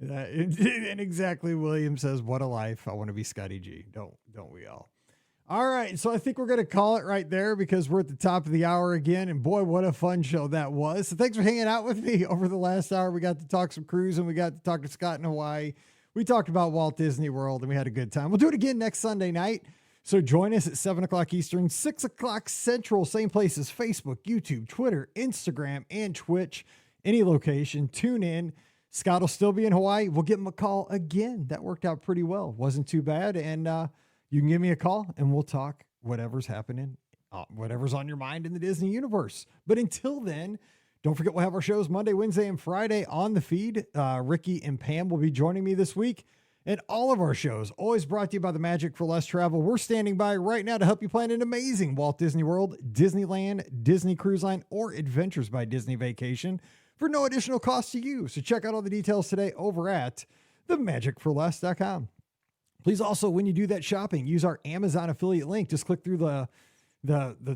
Speaker 1: And exactly, William says, what a life. I want to be Scotty G. Don't we all? All right. So I think we're going to call it right there because we're at the top of the hour again. And boy, what a fun show that was. So thanks for hanging out with me over the last hour. We got to talk some cruising. We got to talk to Scott in Hawaii. We talked about Walt Disney World and we had a good time. We'll do it again next Sunday night. So join us at 7 o'clock Eastern, 6 o'clock Central, same places, Facebook, YouTube, Twitter, Instagram, and Twitch. Any location, tune in. Scott will still be in Hawaii. We'll give him a call again. That worked out pretty well. Wasn't too bad. And you can give me a call and we'll talk whatever's happening, whatever's on your mind in the Disney universe. But until then, don't forget we'll have our shows Monday, Wednesday, and Friday on the feed. Ricky and Pam will be joining me this week. And all of our shows, always brought to you by the Magic for Less Travel. We're standing by right now to help you plan an amazing Walt Disney World, Disneyland, Disney Cruise Line, or Adventures by Disney vacation for no additional cost to you. So check out all the details today over at themagicforless.com. Please also, when you do that shopping, use our Amazon affiliate link. Just click through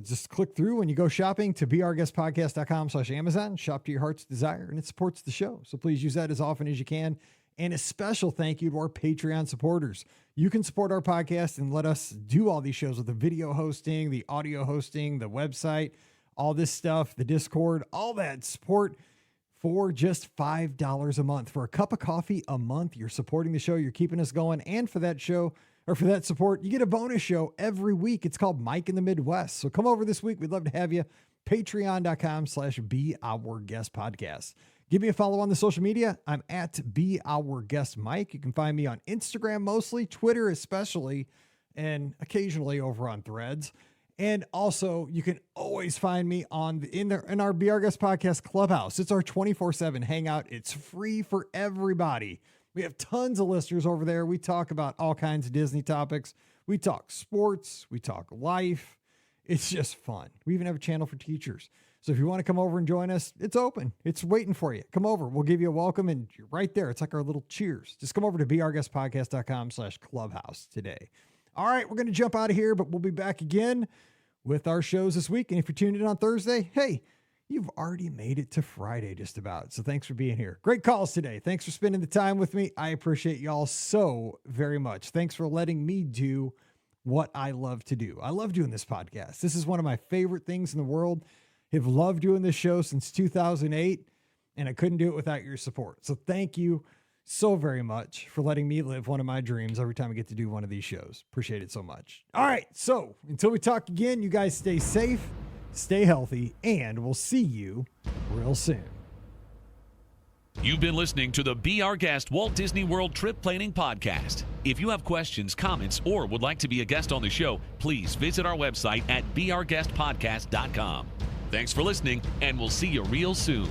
Speaker 1: just click through when you go shopping to beourguestpodcast.com/Amazon, shop to your heart's desire, and it supports the show. So please use that as often as you can. And a special thank you to our Patreon supporters. You can support our podcast and let us do all these shows with the video hosting, the audio hosting, the website, all this stuff, the Discord, all that support for just $5 a month. For a cup of coffee a month, you're supporting the show, you're keeping us going. And for that show, or for that support, you get a bonus show every week. It's called Mike in the Midwest. So come over this week. We'd love to have you. Patreon.com/BeOurGuestPodcast. Give me a follow on the social media. I'm at BeOurGuestMike. You can find me on Instagram mostly, Twitter especially, and occasionally over on Threads. And also, you can always find me in our Be Our Guest Podcast Clubhouse. It's our 24/7 hangout. It's free for everybody. We have tons of listeners over there. We talk about all kinds of Disney topics. We talk sports. We talk life. It's just fun. We even have a channel for teachers. So if you want to come over and join us, it's open. It's waiting for you. Come over. We'll give you a welcome, and you're right there. It's like our little cheers. Just come over to beourguestpodcast.com/clubhouse today. All right, we're going to jump out of here, but we'll be back again with our shows this week. And if you're tuned in on Thursday, hey, you've already made it to Friday just about. So thanks for being here. Great calls today. Thanks for spending the time with me. I appreciate y'all so very much. Thanks for letting me do what I love to do. I love doing this podcast. This is one of my favorite things in the world. Have loved doing this show since 2008, and I couldn't do it without your support. So thank you so very much for letting me live one of my dreams every time I get to do one of these shows. Appreciate it so much. All right. So until we talk again, you guys stay safe, stay healthy, and we'll see you real soon.
Speaker 8: You've been listening to the Be Our Guest Walt Disney World Trip Planning Podcast. If you have questions, comments, or would like to be a guest on the show, please visit our website at beourguestpodcast.com. Thanks for listening, and we'll see you real soon.